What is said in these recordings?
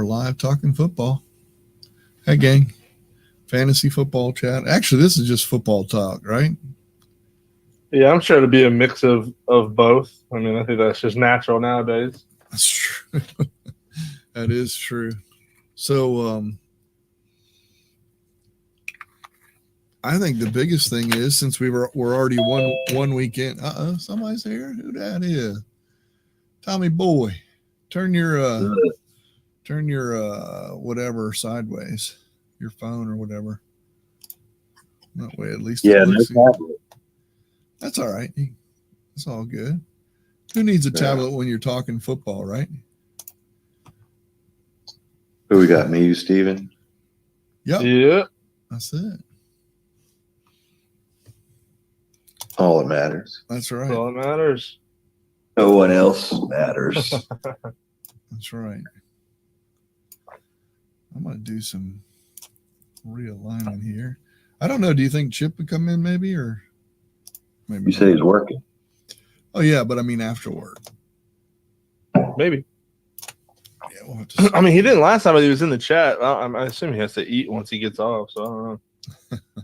we're live talking football. Hey, gang. Fantasy football chat. Actually, this is just football talk, right? Yeah, I'm sure it'll be a mix of both. I mean, I think that's just natural nowadays. That's true. That is true. So, I think the biggest thing is since we're already one weekend. Somebody's here. Who that is? Tommy boy, turn your whatever sideways, your phone or whatever. That way, at least no tablet. That's all right. It's all good. Who needs a tablet when you're talking football, right? Who we got? Me, you, Steven? Yep. Yeah. That's it. All that matters. That's right. All that matters. No one else matters. That's right. I'm going to do some realignment here. I don't know. Do you think Chip would come in maybe or maybe? You say he's working. Oh, yeah, but I mean afterward. Maybe. Yeah, we'll have to see. I mean, he didn't last time, but he was in the chat. I assume he has to eat once he gets off, so I don't know.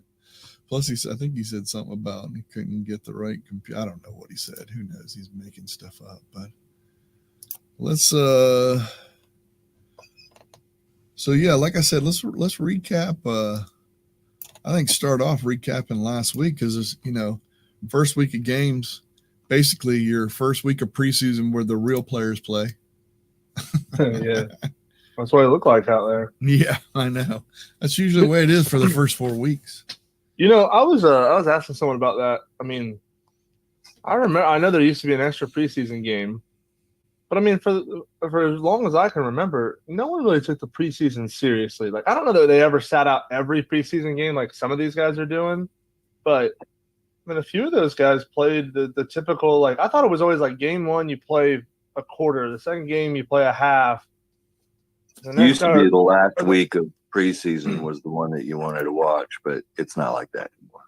Plus, I think he said something about he couldn't get the right computer. I don't know what he said. Who knows? He's making stuff up. But let's so yeah, like I said, let's recap. I think start off recapping last week because there's first week of games, basically your first week of preseason where the real players play. Yeah, that's what it looked like out there. Yeah, I know. That's usually the way it is for the first 4 weeks. I was asking someone about that. I mean, I know there used to be an extra preseason game, but I mean, for as long as I can remember, no one really took the preseason seriously. Like, I don't know that they ever sat out every preseason game like some of these guys are doing, but I mean, a few of those guys played the typical, like, I thought it was always like game one, you play a quarter, the second game, you play a half. Used to be the last week of preseason was the one that you wanted to watch, but it's not like that anymore.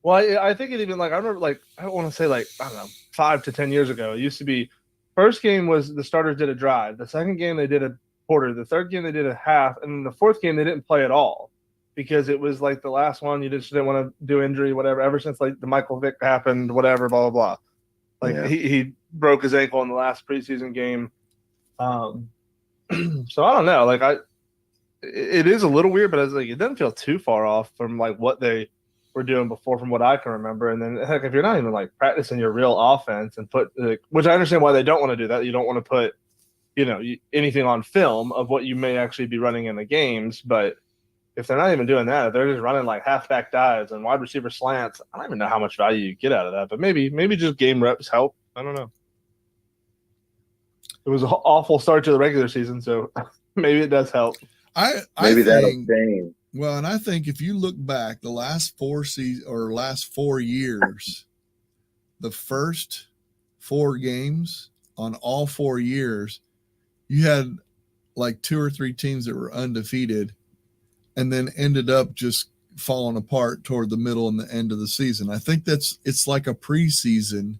Well, I think it even, like, I remember, like, I don't want to say, like, I don't know, 5 to 10 years ago, it used to be first game was the starters did a drive. The second game, they did a quarter. The third game, they did a half. And then the fourth game, they didn't play at all because it was like the last one. You just didn't want to do injury, whatever, ever since like the Michael Vick happened, whatever, blah, blah, blah. Like he broke his ankle in the last preseason game. So I don't know. Like, it is a little weird, but it's like it doesn't feel too far off from like what they were doing before, from what I can remember. And then, heck, if you're not even like practicing your real offense and put, which I understand why they don't want to do that. You don't want to put, anything on film of what you may actually be running in the games. But if they're not even doing that, if they're just running like halfback dives and wide receiver slants, I don't even know how much value you get out of that. But maybe just game reps help. I don't know. It was an awful start to the regular season, so maybe it does help. Maybe that'll change. Well, and I think if you look back the last 4 seasons or last 4 years, the first 4 games on all 4 years, you had like 2 or 3 teams that were undefeated and then ended up just falling apart toward the middle and the end of the season. I think it's like a preseason,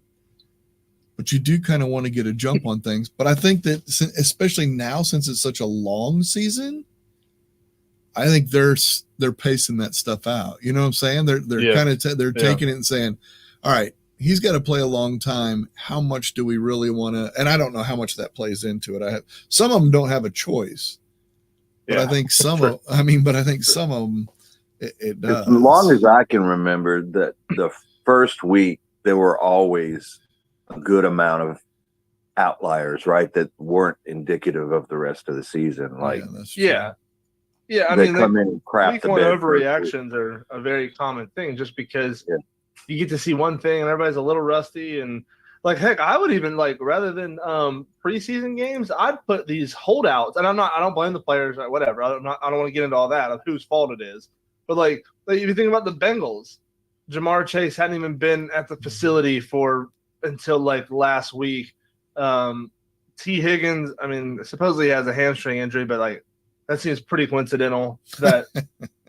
but you do kind of want to get a jump on things. But I think that especially now, since it's such a long season, I think they're pacing that stuff out. You know what I'm saying? They're kind of taking it and saying, all right, he's got to play a long time. How much do we really want to? And I don't know how much that plays into it. Some of them don't have a choice, but I think some of them it does. As long as I can remember, that the first week there were always a good amount of outliers, right? That weren't indicative of the rest of the season. Like, yeah, I they mean, come in and crap week the one bed. overreactions are a very common thing, just because you get to see one thing and everybody's a little rusty. And like, heck, I would even like, rather than preseason games, I'd put these holdouts. And I don't blame the players or whatever. I don't want to get into all that of whose fault it is. But like if you think about the Bengals, Jamar Chase hadn't even been at the facility until like last week. T. Higgins, I mean, supposedly he has a hamstring injury, but like, that seems pretty coincidental that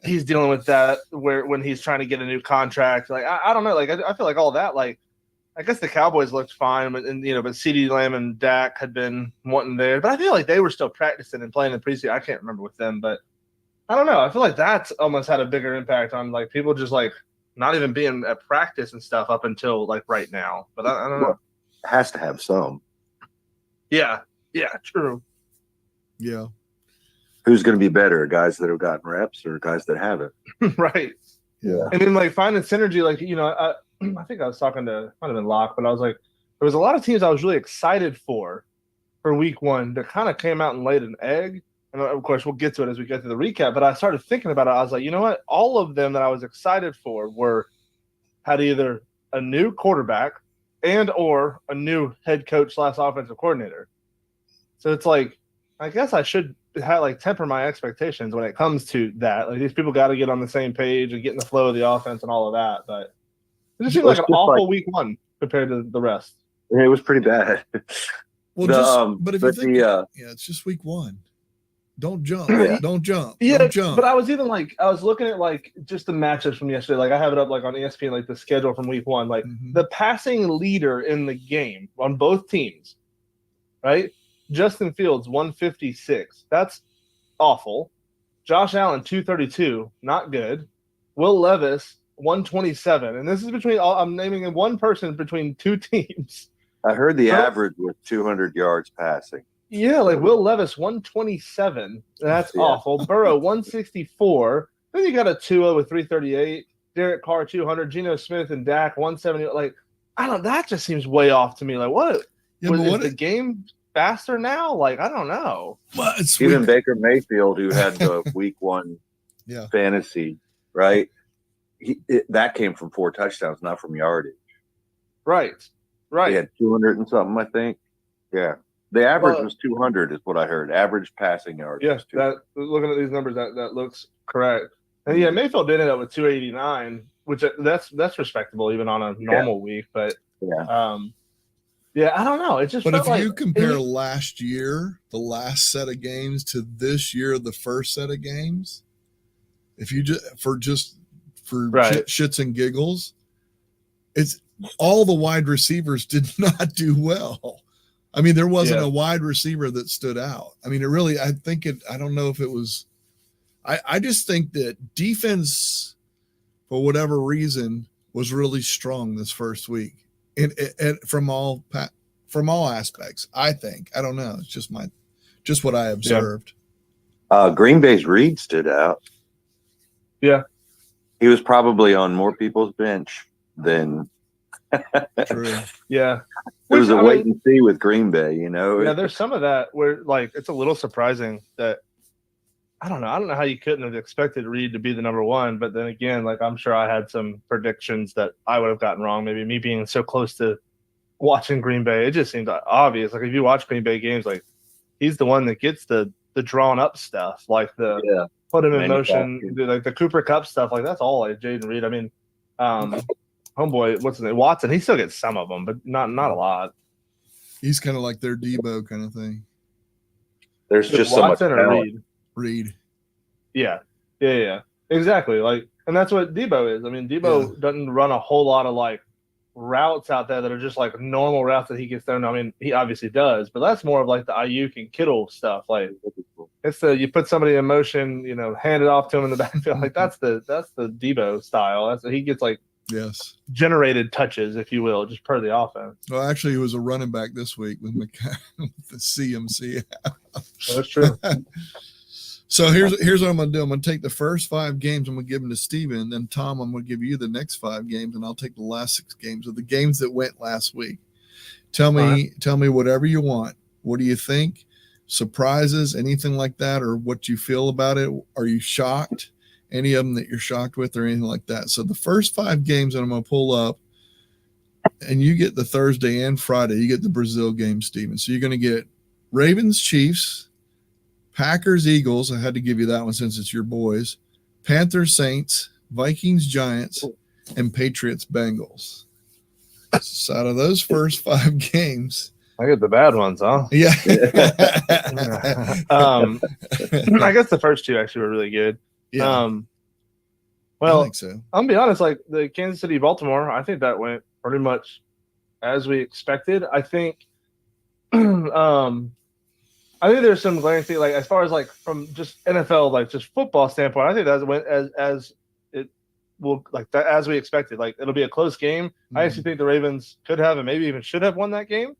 he's dealing with that when he's trying to get a new contract. Like, I don't know. Like, I feel like all that, like, I guess the Cowboys looked fine, but CeeDee Lamb and Dak had been wanting there. But I feel like they were still practicing and playing in preseason. I can't remember with them, but I don't know. I feel like that's almost had a bigger impact on like people just like not even being at practice and stuff up until like right now. But I don't know. Well, it has to have some. Yeah, true. Yeah. Who's going to be better, guys that have gotten reps or guys that haven't? Right. Yeah. And then like finding synergy, like I think I was talking to might have been Locke, but I was like, there was a lot of teams I was really excited for week one that kind of came out and laid an egg. And of course, we'll get to it as we get to the recap. But I started thinking about it. I was like, you know what? All of them that I was excited for had either a new quarterback and or a new head coach / offensive coordinator. So it's like, I guess I should temper my expectations when it comes to that. Like these people got to get on the same page and get in the flow of the offense and all of that. But it just seemed like an awful week one compared to the rest. It was pretty bad. Well, but if you think, it's just week one. Don't jump. Don't jump. Yeah, Don't jump. but I was even I was looking at just the matchups from yesterday. Like I have it up on ESPN, like the schedule from week one. Like the passing leader in the game on both teams, right? Justin Fields 156. That's awful. Josh Allen 232. Not good. Will Levis 127. And this is I'm naming one person between two teams. I heard the average was 200 yards passing. Yeah, like Will Levis 127. That's awful. Burrow 164. Then you got a Tua with 338. Derek Carr 200. Geno Smith and Dak 170. Like I don't. That just seems way off to me. Like what? Yeah, is the game faster now? Like I don't know. Well, it's even Baker Mayfield, who had the week one fantasy, right? That came from 4 touchdowns, not from yardage. Right. He had 200 and something, I think. Yeah. The average was 200 is what I heard. Average passing yards. Yes, looking at these numbers, that looks correct. And Mayfield did end up with 289, which that's respectable even on a normal week. But I don't know. It just. But if you compare last year, the last set of games, to this year, the first set of games, if you for shits and giggles, it's all the wide receivers did not do well. I mean, there wasn't a wide receiver that stood out. I mean, I don't know if it was, I just think that defense, for whatever reason, was really strong this first week. And from all aspects, I think. I don't know. It's just what I observed. Green Bay's Reed stood out. Yeah. He was probably on more people's bench than. True. Yeah. It was wait and see with Green Bay, Yeah, there's some of that where it's a little surprising that I don't know how you couldn't have expected Reed to be the number one, but then again, I'm sure I had some predictions that I would have gotten wrong. Maybe me being so close to watching Green Bay, it just seemed obvious. Like if you watch Green Bay games, he's the one that gets the drawn up stuff, put him in motion, the Cooper Kupp stuff. That's all Jaden Reed. I mean, homeboy, what's his name? Watson. He still gets some of them, but not a lot. He's kind of like their Debo kind of thing. There's just so much talent. Reed. Yeah. Exactly. And that's what Debo is. I mean, Debo doesn't run a whole lot of routes out there that are just normal routes that he gets thrown. I mean, he obviously does, but that's more of the Ayuk and Kittle stuff. It's you put somebody in motion, hand it off to him in the backfield. That's the Debo style. That's he gets generated touches, if you will, just per the offense. Well, actually, he was a running back this week with the CMC. That's true. So here's what I'm going to do. I'm going to take the first 5 games. I'm going to give them to Steven. And then, Tom, I'm going to give you the next 5 games, and I'll take the last 6 games of the games that went last week. Tell me whatever you want. What do you think? Surprises, anything like that, or what you feel about it? Are you shocked? Any of them that you're shocked with or anything like that? So the first 5 games that I'm going to pull up, and you get the Thursday and Friday, you get the Brazil game, Steven. So you're going to get Ravens, Chiefs, Packers, Eagles. I had to give you that one since it's your boys. Panthers, Saints, Vikings, Giants, and Patriots, Bengals. So out of those first 5 games, I get the bad ones, huh? Yeah. I guess the first 2 actually were really good. Yeah. Well, I think so. I'm gonna be honest. The Kansas City, Baltimore, I think that went pretty much as we expected. I think I think there's some glaring thing, like as far as like from just NFL, like just football standpoint. I think that's went as it will like that as we expected. Like it'll be a close game. I actually think the Ravens could have and maybe even should have won that game,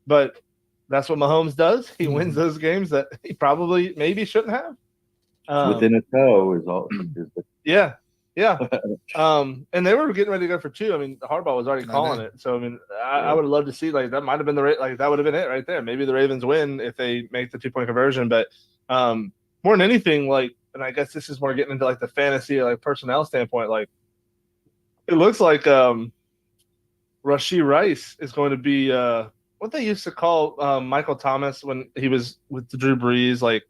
but that's what Mahomes does. He wins those games that he probably maybe shouldn't have. Within a toe is all. Yeah. And they were getting ready to go for 2. I mean, Harbaugh was already calling it. So I mean, I would love to see like that might have been that would have been it right there. Maybe the Ravens win if they make the 2-point conversion. But more than anything, like, and I guess this is more getting into like the fantasy or like personnel standpoint. Like, it looks like Rashee Rice is going to be what they used to call Michael Thomas when he was with Drew Brees. Like,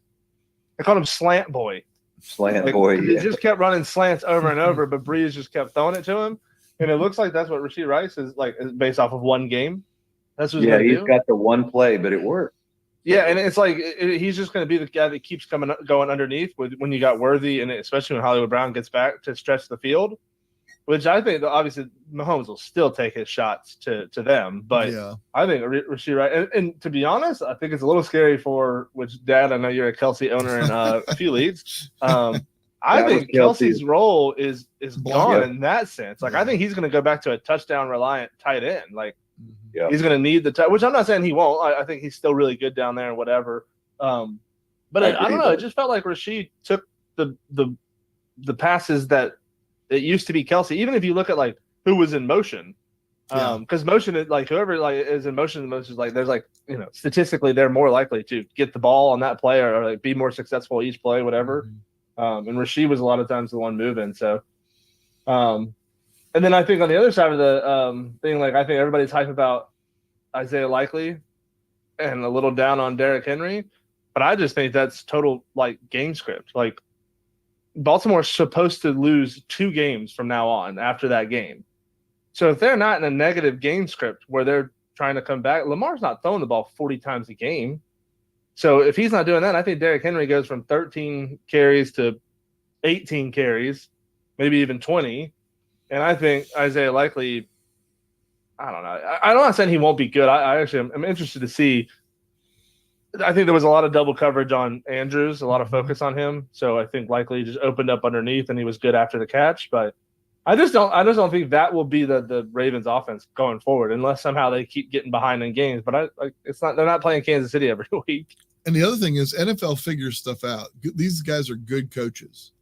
they called him Slant Boy. Slant Boy. He just kept running slants over and over, but Breeze just kept throwing it to him. And it looks like that's what Rashee Rice is like, is based off of one game. That's what he's got the one play, but it worked. Yeah, and it's like he's just going to be the guy that keeps going underneath when you got Worthy, and especially when Hollywood Brown gets back to stretch the field. Which I think, obviously, Mahomes will still take his shots to them. But I think Rashee Rice, and to be honest, I think it's a little scary which, Dad, I know you're a Kelsey owner in a few leagues. I think Kelsey's role is gone in that sense. Like, I think he's going to go back to a touchdown-reliant tight end. Like, he's going to need which I'm not saying he won't. I think he's still really good down there and whatever. But I don't know. It just felt like Rashee took the passes that – it used to be Kelsey. Even if you look at like who was in motion, because motion is like whoever like is in motion the most is like there's like statistically they're more likely to get the ball on that play or like be more successful each play, whatever. And Rashee was a lot of times the one moving. So, and then I think on the other side of the thing, like I think everybody's hype about Isaiah Likely and a little down on Derrick Henry, but I just think that's total like game script. Like, Baltimore's supposed to lose 2 games from now on after that game. So if they're not in a negative game script where they're trying to come back, Lamar's not throwing the ball 40 times a game. So if he's not doing that, I think Derrick Henry goes from 13 carries to 18 carries, maybe even 20. And I think Isaiah Likely, I don't know. I'm not saying he won't be good. I actually am interested to see. I think there was a lot of double coverage on Andrews, a lot of focus on him. So I think Likely just opened up underneath and he was good after the catch. But I just don't think that will be the Ravens offense going forward unless somehow they keep getting behind in games. But they're not playing Kansas City every week. And the other thing is NFL figures stuff out. These guys are good coaches.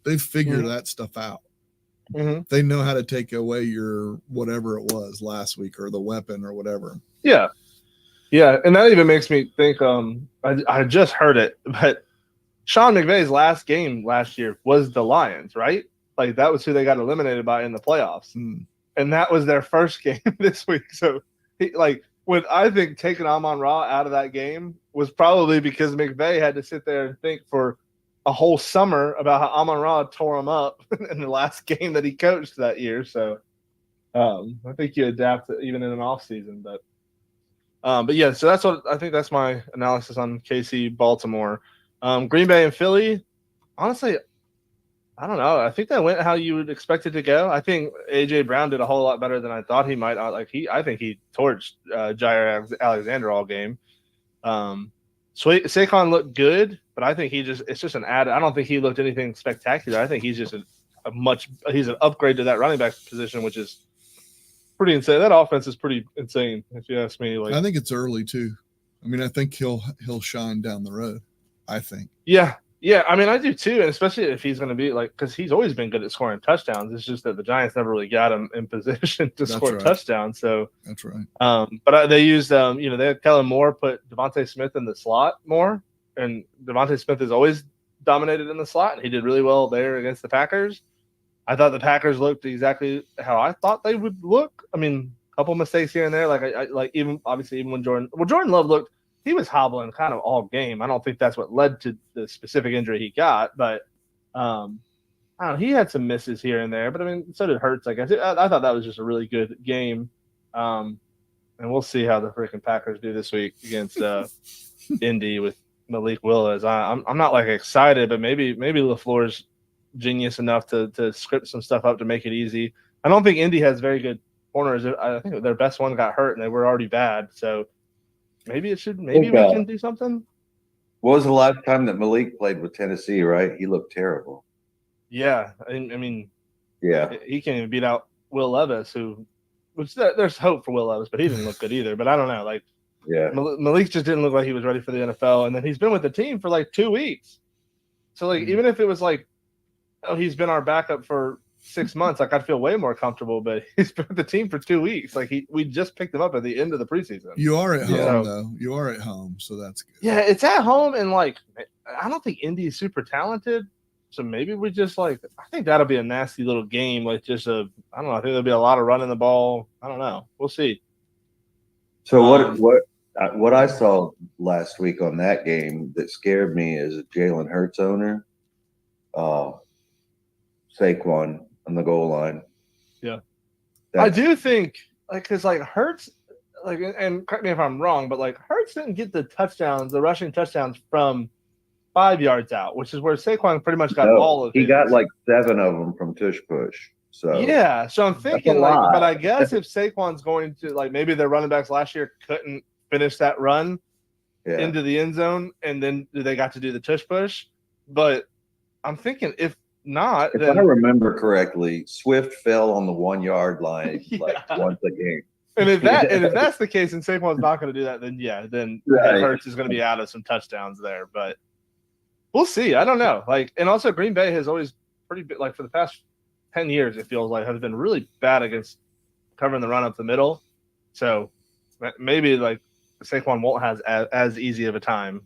They figure that stuff out. They know how to take away your whatever it was last week or the weapon or whatever. Yeah. Yeah, and that even makes me think, I just heard it, but Sean McVay's last game last year was the Lions, right? Like, that was who they got eliminated by in the playoffs. And that was their first game this week. So, I think taking Amon-Ra out of that game was probably because McVay had to sit there and think for a whole summer about how Amon-Ra tore him up in the last game that he coached that year. So, I think you adapt even in an off season, but yeah, so that's my analysis on KC Baltimore. Green Bay and Philly, honestly, I don't know. I think that went how you would expect it to go. I think AJ Brown did a whole lot better than I thought he might. I think he torched Jair Alexander all game. Saquon looked good, but I think it's just an add. I don't think he looked anything spectacular. I think he's just he's an upgrade to that running back position, which is pretty insane. That offense is pretty insane, if you ask me. I think it's early too. I mean, I think he'll shine down the road. I think. Yeah. I mean, I do too, and especially if he's going to be because he's always been good at scoring touchdowns. It's just that the Giants never really got him in position to score touchdowns. So that's right. But they used, they had Kellen Moore put Devontae Smith in the slot more, and Devontae Smith has always dominated in the slot, and he did really well there against the Packers. I thought the Packers looked exactly how I thought they would look. I mean, a couple mistakes here and there. Even when Jordan Love looked, he was hobbling kind of all game. I don't think that's what led to the specific injury he got, but I don't know. He had some misses here and there, but I mean, so did Hurts. I guess I thought that was just a really good game, and we'll see how the freaking Packers do this week against Indy with Malik Willis. I'm not excited, but maybe LaFleur's genius enough to script some stuff up to make it easy. I don't think Indy has very good corners. I think their best one got hurt, and they were already bad. So maybe we can do something. What was the last time that Malik played with Tennessee? Right, he looked terrible. Yeah, I mean, Yeah, he can't even beat out Will Levis, which there's hope for Will Levis, but he didn't look good either. But I don't know, like, yeah. Malik just didn't look like he was ready for the NFL, and then he's been with the team for like 2 weeks. So like, even if it was like, oh, he's been our backup for 6 months, like I'd feel way more comfortable. But he's been with the team for 2 weeks. Like we just picked him up at the end of the preseason. You are at home though. You are at home, so that's good. Yeah, it's at home, and like I don't think Indy is super talented. So maybe we just I think that'll be a nasty little game. Like I don't know. I think there'll be a lot of running the ball. I don't know. We'll see. So what I saw last week on that game that scared me is a Jalen Hurts owner, Saquon on the goal line. Yeah, I do think because Hurts, and correct me if I'm wrong, but Hurts didn't get the rushing touchdowns from 5 yards out, which is where Saquon pretty much got all of it. He got 7 of them from tush push. So yeah, so I'm thinking but I guess if Saquon's going to maybe their running backs last year couldn't finish that run into the end zone, and then they got to do the tush push. But I'm thinking if not, if I remember correctly, Swift fell on the 1 yard line once a game. And if that's the case, and Saquon's not going to do that, then Hurts is going to be out of some touchdowns there. But we'll see. I don't know. And also Green Bay has always pretty bit for the past 10 years, it feels like, has been really bad against covering the run up the middle. So maybe Saquon won't have as easy of a time,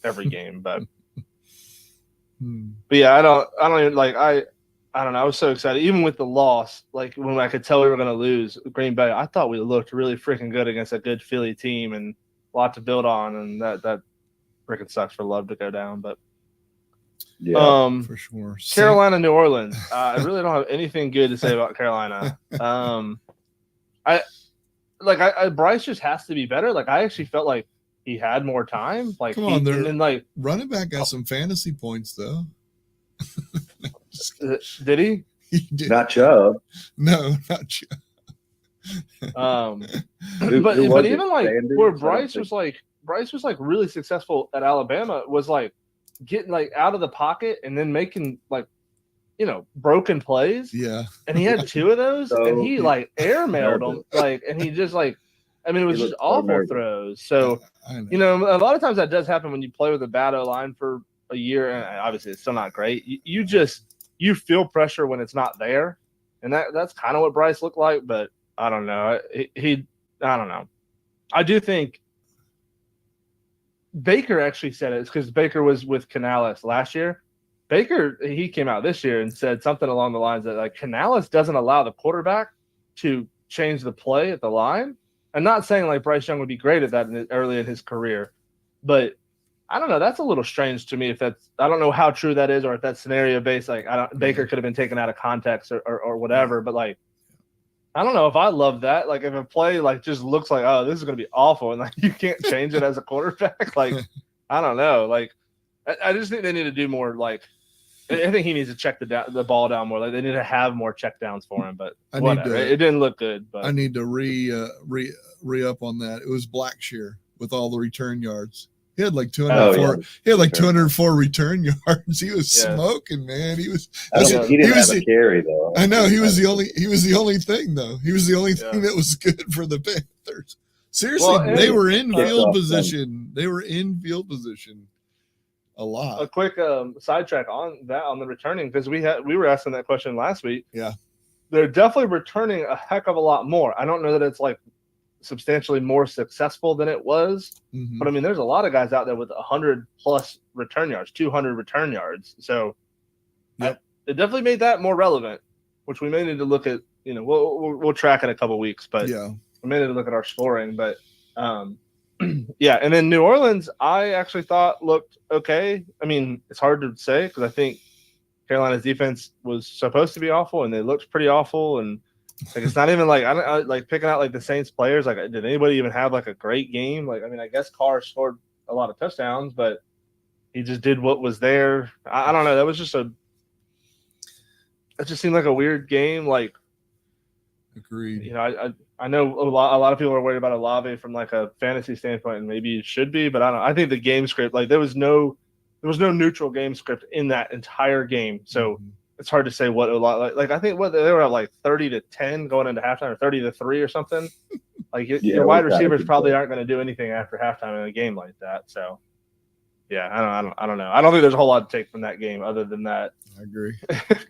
every game. But but yeah, I don't even I don't know. I was so excited, even with the loss. When I could tell we were going to lose Green Bay, I thought we looked really freaking good against a good Philly team and a lot to build on. And that freaking sucks for Love to go down, but yeah, for sure. Carolina, New Orleans. I really don't have anything good to say about Carolina. Bryce just has to be better. I actually felt like he had more time. Come on, running back got some fantasy points though. Did he? He did. Not Chubb. No, not Chubb. But even where Bryce was really successful at Alabama was getting and of the pocket and then making broken plays. Yeah. And he had 2 of those and he airmailed them and he just it was just awful throws. So a lot of times that does happen when you play with a bad O-line for a year, and obviously it's still not great. You feel pressure when it's not there, and that's kind of what Bryce looked like. But I don't know. I don't know. I do think Baker actually said it because Baker was with Canales last year. Baker, he came out this year and said something along the lines that Canales doesn't allow the quarterback to change the play at the line. I'm not saying Bryce Young would be great at that early in his career, but I don't know. That's a little strange to me. I don't know how true that is, or if that's scenario based. Baker could have been taken out of context or whatever. But I don't know if I love that. If a play just looks oh, this is going to be awful, and you can't change it as a quarterback. I don't know. I just think they need to do more. I think he needs to check the ball down more. They need to have more checkdowns for him. But it didn't look good. But I need to re up on that. It was Blackshear with all the return yards. He had 204. He had 204 return yards. He was smoking, man. He didn't have a carry though. I know he was the only thing though. He was the only thing that was good for the Panthers. Seriously, they were in field position. They were in field position a lot. A quick sidetrack on the returning, because we were asking that question last week. Yeah, they're definitely returning a heck of a lot more. I don't know that it's substantially more successful than it was, but I mean, there's a lot of guys out there with 100 plus return yards, 200 return yards. So it definitely made that more relevant, which we may need to look at. We'll track in a couple weeks, but we may need to look at our scoring. But yeah, and then New Orleans, I actually thought looked okay. I mean, it's hard to say because I think Carolina's defense was supposed to be awful, and they looked pretty awful. And it's not even I don't picking out the Saints players. Did anybody even have a great game? I mean, I guess Carr scored a lot of touchdowns, but he just did what was there. I don't know. That was just it just seemed like a weird game. Agreed. You know, I know a lot of people are worried about Olave from like a fantasy standpoint, and maybe it should be, but I don't. I think the game script, like there was no neutral game script in that entire game, so Mhm. it's hard to say what Olave like. I think what they were at like 30-10 going into halftime, or 30-3 or something. Like your wide receivers probably aren't going to do anything after halftime in a game like that. So yeah, I don't know. I don't think there's a whole lot to take from that game other than that. I agree.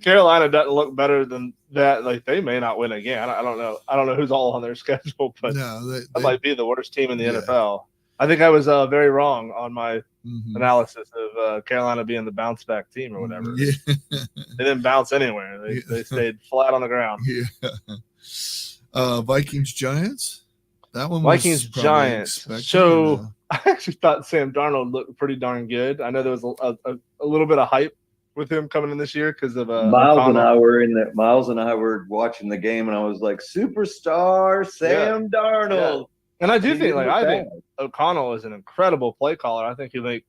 Carolina doesn't look better than that. Like they may not win again. I don't know. I don't know who's all on their schedule, but No, that might be the worst team in the Yeah. NFL. I think I was very wrong on my Mhm. analysis of Carolina being the bounce back team or whatever. Yeah. They didn't bounce anywhere. They stayed flat on the ground. Yeah. Vikings Giants. That one. Vikings was probably Giants. expected, So or no? I actually thought Sam Darnold looked pretty darn good. I know there was a little bit of hype with him coming in this year because of Miles and O'Connell. Miles and I were watching the game, and I was like, "Superstar Sam Darnold." And I do He think, didn't like, I look think bad. O'Connell is an incredible play caller. I think he make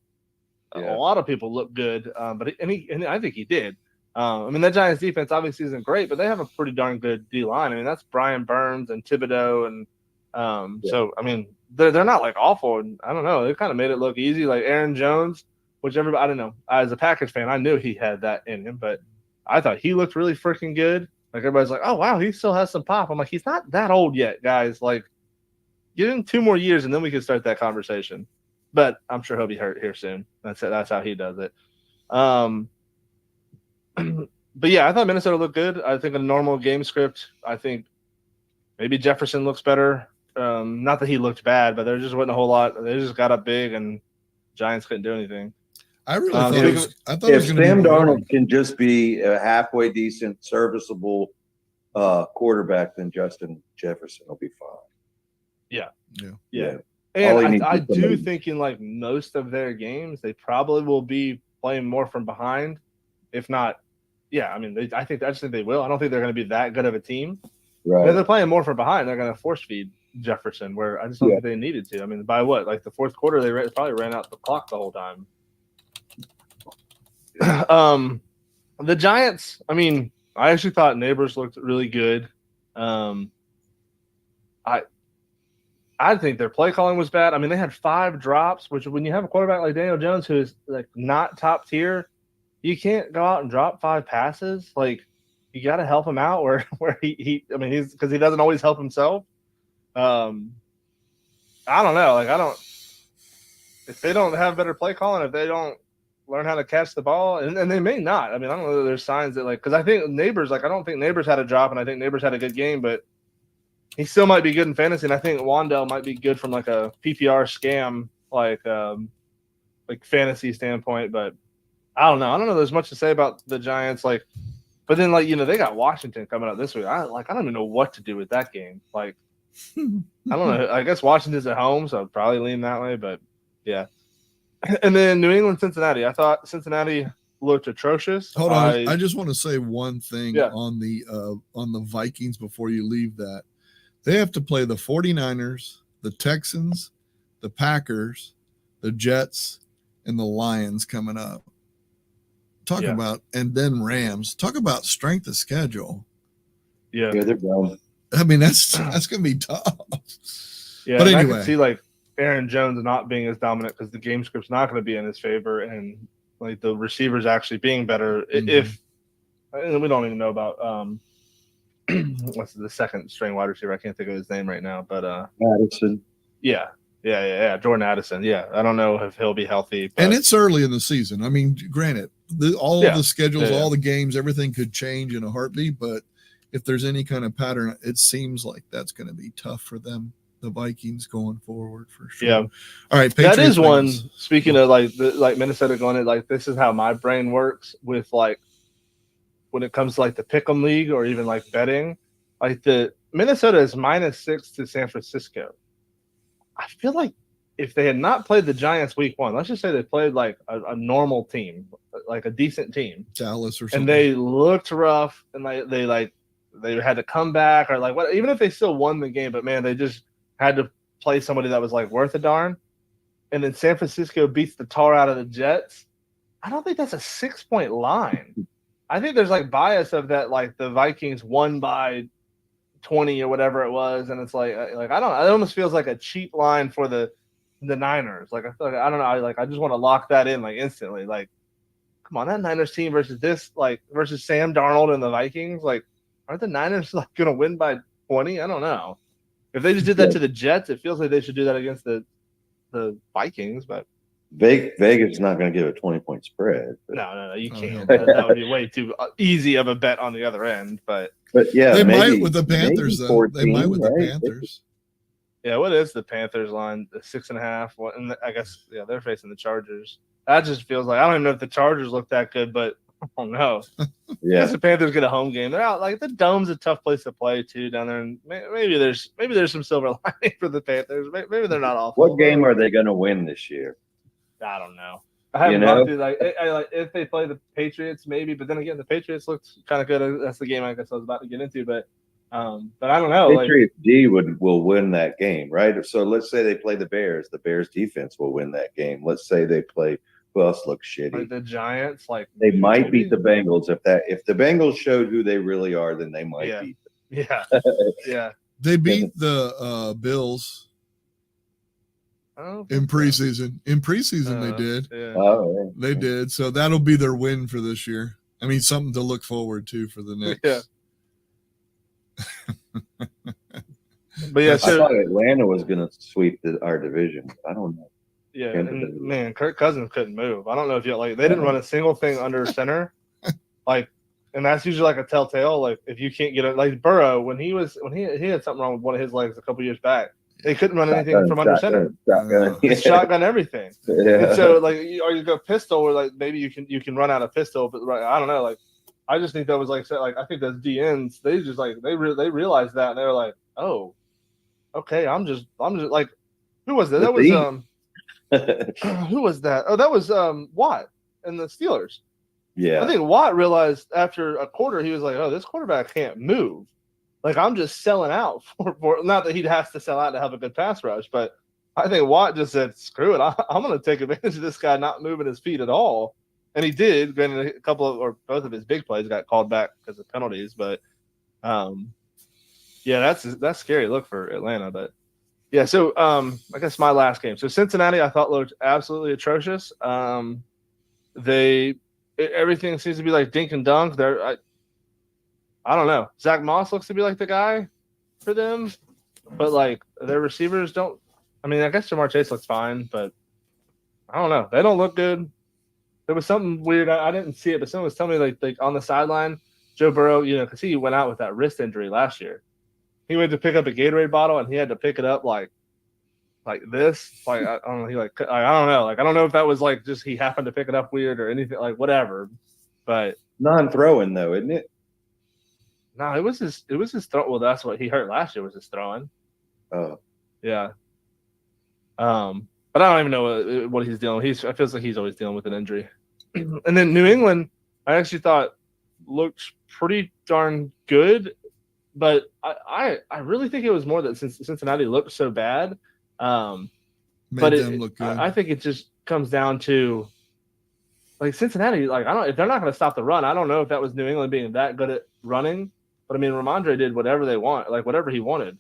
Yeah. a lot of people look good, but I think he did. I mean, that Giants defense obviously isn't great, but they have a pretty darn good D line. I mean, that's Brian Burns and Thibodeau, and so I mean, they're not like awful. And I don't know, they kind of made it look easy. Like Aaron Jones, which everybody, I don't know, as a Packers fan, I knew he had that in him, but I thought he looked really freaking good. Like everybody's like, oh wow, he still has some pop. I'm like, he's not that old yet, guys. Like, give him 2 more years and then we can start that conversation. But I'm sure he'll be hurt here soon. That's it. That's how he does it. But yeah, I thought Minnesota looked good. I think a normal game script. I think maybe Jefferson looks better. Not that he looked bad, but there just wasn't a whole lot. They just got up big and Giants couldn't do anything. I really thought it was. I thought If it was going to Sam be Darnold can just be a halfway decent, serviceable quarterback, then Justin Jefferson will be fine. Yeah. Yeah. And I do think in like most of their games, they probably will be playing more from behind. If not, yeah, I mean, I just think they will. I don't think they're going to be that good of a team. Right. If they're playing more from behind, they're going to force feed Jefferson, where I just don't think they needed to. I mean, by what? Like the fourth quarter, they probably ran out the clock the whole time. The Giants, I mean, I actually thought Neighbors looked really good. I think their play calling was bad. I mean, they had 5 drops, which when you have a quarterback like Daniel Jones, who is like not top tier, you can't go out and drop 5 passes. Like, you got to help him out where he's because he doesn't always help himself. I don't know. Like, if they don't have better play calling, if they don't learn how to catch the ball, and they may not. I mean, I don't know that there's signs that, like, because I think Neighbors, like, I don't think Neighbors had a drop, and I think Neighbors had a good game, but he still might be good in fantasy, and I think Wandell might be good from like a PPR scam, like fantasy standpoint. But I don't know. I don't know. There's much to say about the Giants, like, but then like they got Washington coming up this week. I don't even know what to do with that game. Like, I don't know. I guess Washington's at home, so I'd probably lean that way. But yeah. And then New England, Cincinnati. I thought Cincinnati looked atrocious. Hold on, I just want to say one thing on the Vikings before you leave that. They have to play the 49ers, the Texans, the Packers, the Jets, and the Lions coming up. Talk about, and then Rams. Talk about strength of schedule. Yeah, they're going. I mean, that's going to be tough. Yeah, but anyway, I can see like Aaron Jones not being as dominant because the game script's not going to be in his favor, and like the receivers actually being better. And we don't even know about what's the second string wide receiver? I can't think of his name right now, but Addison. Yeah. Jordan Addison. Yeah, I don't know if he'll be healthy. But... And it's early in the season. I mean, granted, all of the schedules, all the games, everything could change in a heartbeat. But if there's any kind of pattern, it seems like that's going to be tough for them, the Vikings, going forward for sure. Yeah. All right, Patriots, that is one. Speaking of like Minnesota going in, like this is how my brain works with like when it comes to like the Pick'em League or even like betting. Like the Minnesota is -6 to San Francisco. I feel like if they had not played the Giants week 1, let's just say they played like a normal team, like a decent team, Dallas or something, and they looked rough, and they had to come back or like what, even if they still won the game, but man, they just had to play somebody that was like worth a darn. And then San Francisco beats the tar out of the Jets. I don't think that's a 6-point line. I think there's like bias of that, like the Vikings won by 20 or whatever it was, and it's like I don't know. It almost feels like a cheap line for the Niners. Like I feel like I don't know. I just want to lock that in like instantly. Like, come on, that Niners team versus Sam Darnold and the Vikings. Like, aren't the Niners like going to win by 20? I don't know. If they just did that to the Jets, it feels like they should do that against the Vikings. But Vegas is not going to give a 20-point spread. no, you Oh, can't. no. That would be way too easy of a bet on the other end. But yeah, They maybe, might with the Panthers, maybe though. 14, They might with the right? Panthers. yeah, what is the Panthers line? The 6.5. What? And I guess they're facing the Chargers. That just feels like I don't even know if the Chargers look that good, but I don't know. I Yeah, guess the Panthers get a home game. They're out. Like the Dome's a tough place to play too down there, and maybe there's some silver lining for the Panthers. Maybe they're not awful. what game are they going to win this year? I don't know. I haven't You know? gone through like if they play the Patriots, maybe. But then again, the Patriots looked kind of good. That's the game I guess I was about to get into. But I don't know. Patriots D will win that game, right? So let's say they play the Bears. The Bears defense will win that game. Let's say they play who else looks shitty. Like the Giants, like They might beat the Bengals if the Bengals showed who they really are, then they might beat them. Yeah, yeah. They beat the Bills I don't in think so. preseason. In preseason, they did. Yeah. Oh, They did. So that'll be their win for this year. I mean, something to look forward to for the next. Yeah. But yeah, I so thought Atlanta was going to sweep our division. I don't know. yeah, and man, Kirk Cousins couldn't move. I don't know if you they didn't run a single thing under center, like, and that's usually like a telltale. Like if you can't get it, like Burrow when he had something wrong with one of his legs a couple years back. They couldn't run anything from under center. Shotgun. It's shotgun everything. Yeah. And so like, or you go pistol, or like maybe you can run out of pistol, but I don't know. Like I just think that was like I think those DNs they just like they realized that and they were like, oh, okay, I'm just like, who was that? That was who was that? Oh, that was Watt and the Steelers. Yeah. I think Watt realized after a quarter he was like, oh, this quarterback can't move. Like I'm just selling out for not that he has to sell out to have a good pass rush, but I think Watt just said, screw it, I'm going to take advantage of this guy not moving his feet at all. And he did. Granted, a couple of or both of his big plays got called back because of penalties, but yeah, that's scary look for Atlanta. But yeah, so I guess my last game. So Cincinnati, I thought looked absolutely atrocious. Everything seems to be like dink and dunk. I don't know. Zach Moss looks to be like the guy for them, but like their receivers don't. I mean, I guess Jamar Chase looks fine, but I don't know. They don't look good. There was something weird. I didn't see it, but someone was telling me like on the sideline, Joe Burrow, because he went out with that wrist injury last year. He went to pick up a Gatorade bottle and he had to pick it up like this. Like I don't know. I don't know. Like I don't know if that was like just he happened to pick it up weird or anything like whatever. But non-throwing though, isn't it? no, it was his throw. Well, that's what he hurt last year was his throwing. Oh, Yeah. But I don't even know what he's dealing with. I feels like he's always dealing with an injury. And then New England, I actually thought looked pretty darn good, but I really think it was more that since Cincinnati looked so bad. Made But them look good. I think it just comes down to like Cincinnati. Like if they're not going to stop the run, I don't know if that was New England being that good at running. But I mean, Ramondre did whatever they want, like whatever he wanted.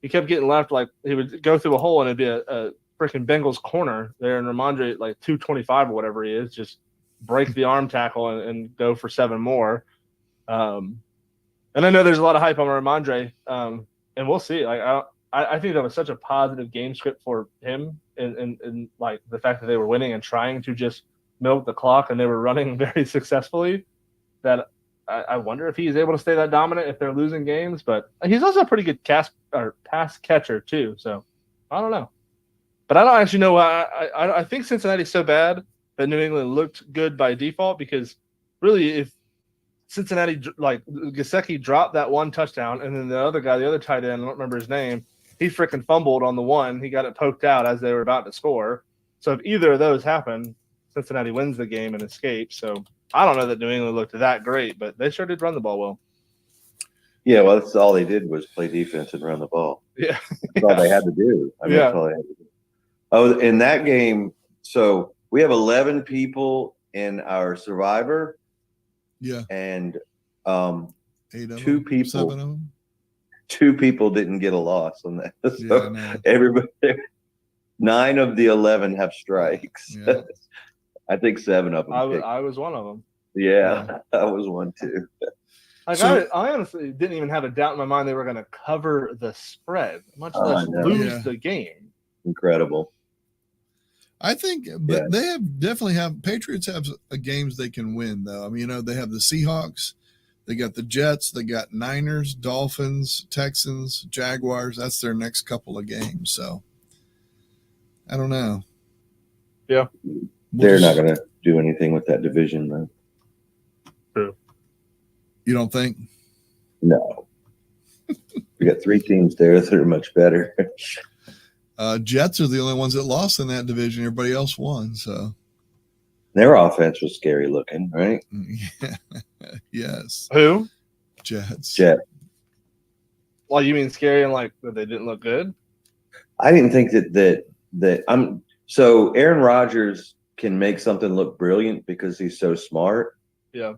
He kept getting left, like he would go through a hole and it'd be a freaking Bengals corner there, and Ramondre like 225 or whatever he is, just break the arm tackle and go for 7 more. And I know there's a lot of hype on Ramondre, and we'll see. Like I think that was such a positive game script for him, and like the fact that they were winning and trying to just milk the clock, and they were running very successfully. That I wonder if he's able to stay that dominant if they're losing games. But he's also a pretty good pass catcher too. So I don't know. But I don't actually know why. I think Cincinnati's so bad that New England looked good by default, because really if Cincinnati, like Gesicki dropped that one touchdown, and then the other guy, the other tight end, I don't remember his name, he freaking fumbled on the one. He got it poked out as they were about to score. So if either of those happen, Cincinnati wins the game and escapes. So I don't know that New England looked that great, but they sure did run the ball well. yeah. Well, that's all they did was play defense and run the ball. Yeah. That's all they had to do. I mean, that's all they had to do. Oh, in that game, so we have 11 people in our survivor, Yeah. and 8 of 2 them, people. 7 of them. 2 people didn't get a loss on that. Yeah, I So know. everybody, 9 of the 11 have strikes. Yeah. I think 7 of them. I was one of them. Yeah, I was one too. Like So- I honestly didn't even have a doubt in my mind they were going to cover the spread, much Oh, I less know. lose Yeah. the game. Incredible. I think, but Yeah. they have Patriots have games they can win though. I mean, they have the Seahawks, they got the Jets, they got Niners, Dolphins, Texans, Jaguars. That's their next couple of games. So I don't know. Yeah. They're not going to do anything with that division, though. You don't think? No. We got 3 teams there that are much better. Jets are the only ones that lost in that division. Everybody else won. So Their offense was scary looking, right? yeah. Yes. Who? Jets. Jet. Well, you mean scary and like that they didn't look good? I didn't think that I'm so Aaron Rodgers can make something look brilliant because he's so smart. Yeah.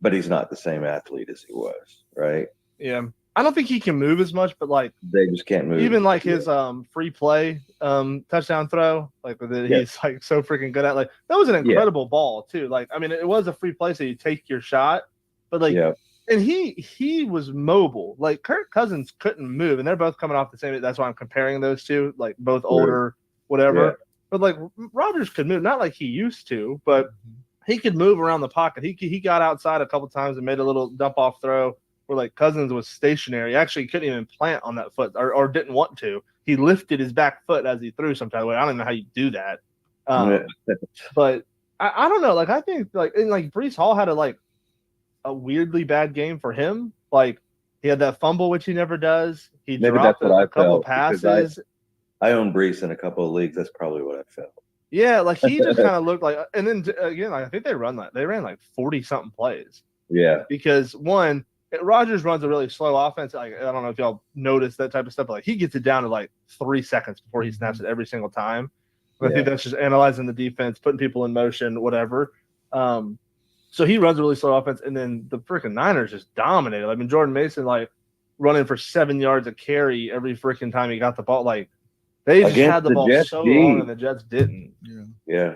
But he's not the same athlete as he was, right? Yeah. I don't think he can move as much, but like They just can't move. even like his free play touchdown throw, like that Yeah. he's like so freaking good at. Like that was an incredible ball too. Like I mean, it was a free play, so you take your shot, but like, Yeah. and he was mobile. Like Kirk Cousins couldn't move, and they're both coming off the same. That's why I'm comparing those two, like both older, whatever. Yeah. But like Rodgers could move, not like he used to, but he could move around the pocket. He got outside a couple times and made a little dump off throw where like Cousins was stationary. Actually, he couldn't even plant on that foot or didn't want to. He lifted his back foot as he threw sometimes. I don't even know how you do that. But I don't know. Like I think like Breece Hall had a weirdly bad game for him. Like he had that fumble, which he never does. He Maybe dropped that's what I couple felt, because passes. I own Brees in a couple of leagues. That's probably what I felt. Yeah, like he just kind of looked like, and then again, like, I think they ran like 40 something plays Yeah. because one, Rodgers runs a really slow offense. Like I don't know if y'all notice that type of stuff, but like he gets it down to like 3 seconds before he snaps it every single time. I think that's just analyzing the defense, putting people in motion, whatever. So he runs a really slow offense, and then the freaking Niners just dominated. I mean, Jordan Mason like running for 7 yards a carry every freaking time he got the ball. Like they just Against had the the ball Jets so D. long, and the Jets didn't. Yeah. Yeah.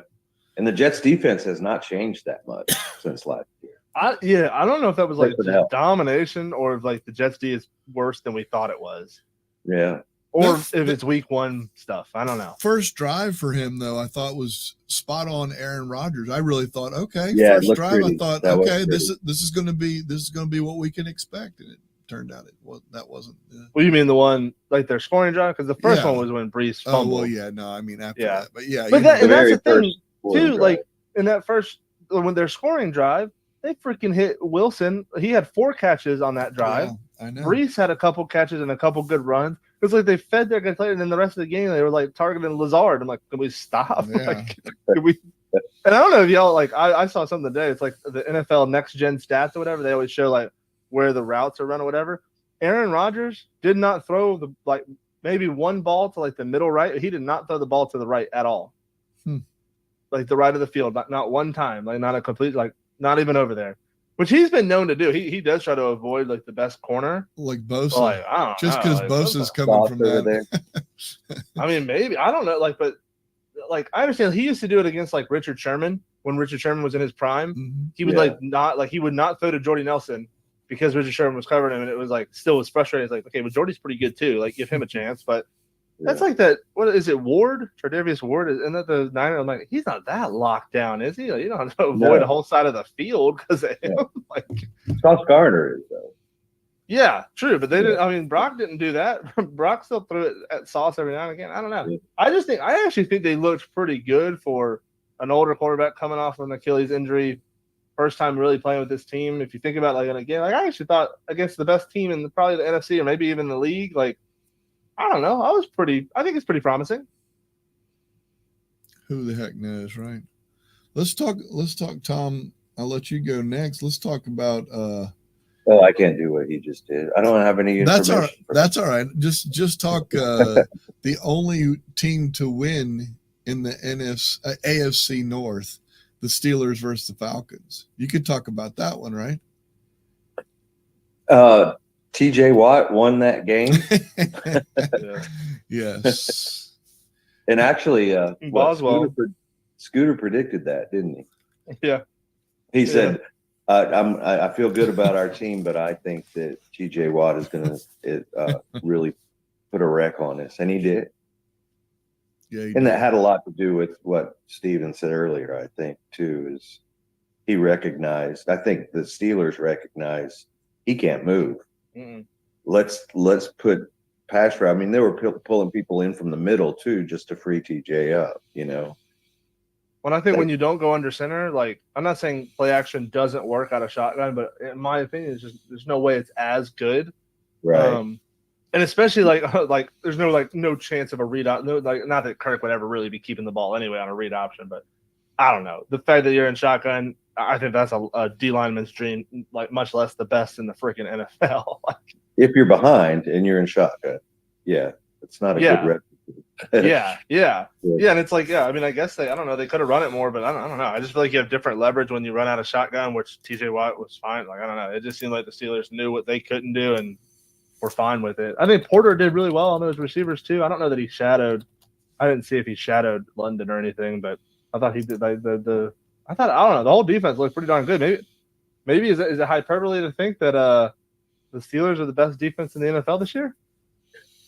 And the Jets defense has not changed that much since last year. I don't know if that was like Except for just now. domination or if like the Jets D is worse than we thought it was, Yeah. or That's- if it's week 1 stuff. I don't know. First drive for him, though, I thought was spot on Aaron Rodgers. I really thought, okay, Yeah, it first looked drive, pretty. I thought, That was okay, this pretty. is going to be what we can expect, and it turned out that wasn't. Well, you mean the one like their scoring drive? Because the first Yeah. one was when Brees Oh fumbled. well, yeah, no, I mean after Yeah. that, but yeah, But you that, know, and that's very the thing first scoring too. drive. Like in that first when their scoring drive, they freaking hit Wilson. He had 4 catches on that drive. yeah, I know. Brees had a couple catches and a couple good runs. It's like they fed their guys later, and then the rest of the game they were like targeting Lazard. I'm like, can we stop? Yeah. Like, can we? And I don't know if y'all like. I saw something today. It's like the NFL Next Gen Stats or whatever. They always show like where the routes are run or whatever. Aaron Rodgers did not throw the like maybe one ball to like the middle right. He did not throw the ball to the right at all. Like the right of the field, not one time. Like not a complete like not even over there. Which he's been known to do. He does try to avoid like the best corner. Like Bosa, But, like, I don't just know, because like, Bosa's coming Sauce from over that. there. I mean, maybe I don't know. Like, but like I understand he used to do it against like Richard Sherman when Richard Sherman was in his prime. Mhm. He would Yeah. he would not throw to Jordy Nelson because Richard Sherman was covering him, and it was like still was frustrating. It's like, okay, but Jordy's pretty good too. Like, give him a chance. But that's Yeah. like that. What is it? Ward, Tre'Davious Ward, isn't that the Niner? I'm like, he's not that locked down, is he? Like, you don't have to avoid No. a whole side of the field because of him. Yeah. Like, Sauce Gardner is though. yeah, true, but they didn't. I mean, Brock didn't do that. Brock still threw it at Sauce every now and again. I don't know. Yeah. I actually think they looked pretty good for an older quarterback coming off an Achilles injury, first time really playing with this team. If you think about like in a game, like I actually thought against the best team in probably the NFC or maybe even the league, like I don't know, I think it's pretty promising. Who the heck knows, right? Let's talk, Tom. I'll let you go next. Let's talk about Oh, I can't do what he just did. I don't have any that's all right. information. That's all right. Just talk the only team to win in the AFC North, the Steelers versus the Falcons. You could talk about that one, right? TJ Watt won that game. Yeah. Yes. And actually, Boswell. Scooter predicted that, didn't he? Yeah. He said, I feel good about our team, but I think that TJ Watt is going to really put a wreck on us. And he did. Yeah. And that had a lot to do with what Steven said earlier, I think, too, is he recognized, I think the Steelers recognize he can't move. Mm-mm. Let's put pass rush. I mean, they were pulling people in from the middle, too, just to free TJ up, you know. When I think when you don't go under center, like I'm not saying play action doesn't work out of shotgun, but in my opinion, it's just there's no way it's as good. Right. And especially like there's no chance of a read out. No, like not that Kirk would ever really be keeping the ball anyway on a read option, but I don't know. The fact that you're in shotgun, I think that's a D lineman's dream, like much less the best in the freaking NFL. If you're behind and you're in shotgun, yeah, it's not a good rep. Yeah. And it's like, I mean, I guess I don't know. They could have run it more, but I don't know. I just feel like you have different leverage when you run out of shotgun, which TJ Watt was fine. Like, I don't know. It just seemed like the Steelers knew what they couldn't do and were fine with it. I think Porter did really well on those receivers too. I don't know that he shadowed. I didn't see if he shadowed London or anything, but I thought he did. Like I don't know. The whole defense looked pretty darn good. Maybe is it hyperbole to think that the Steelers are the best defense in the NFL this year?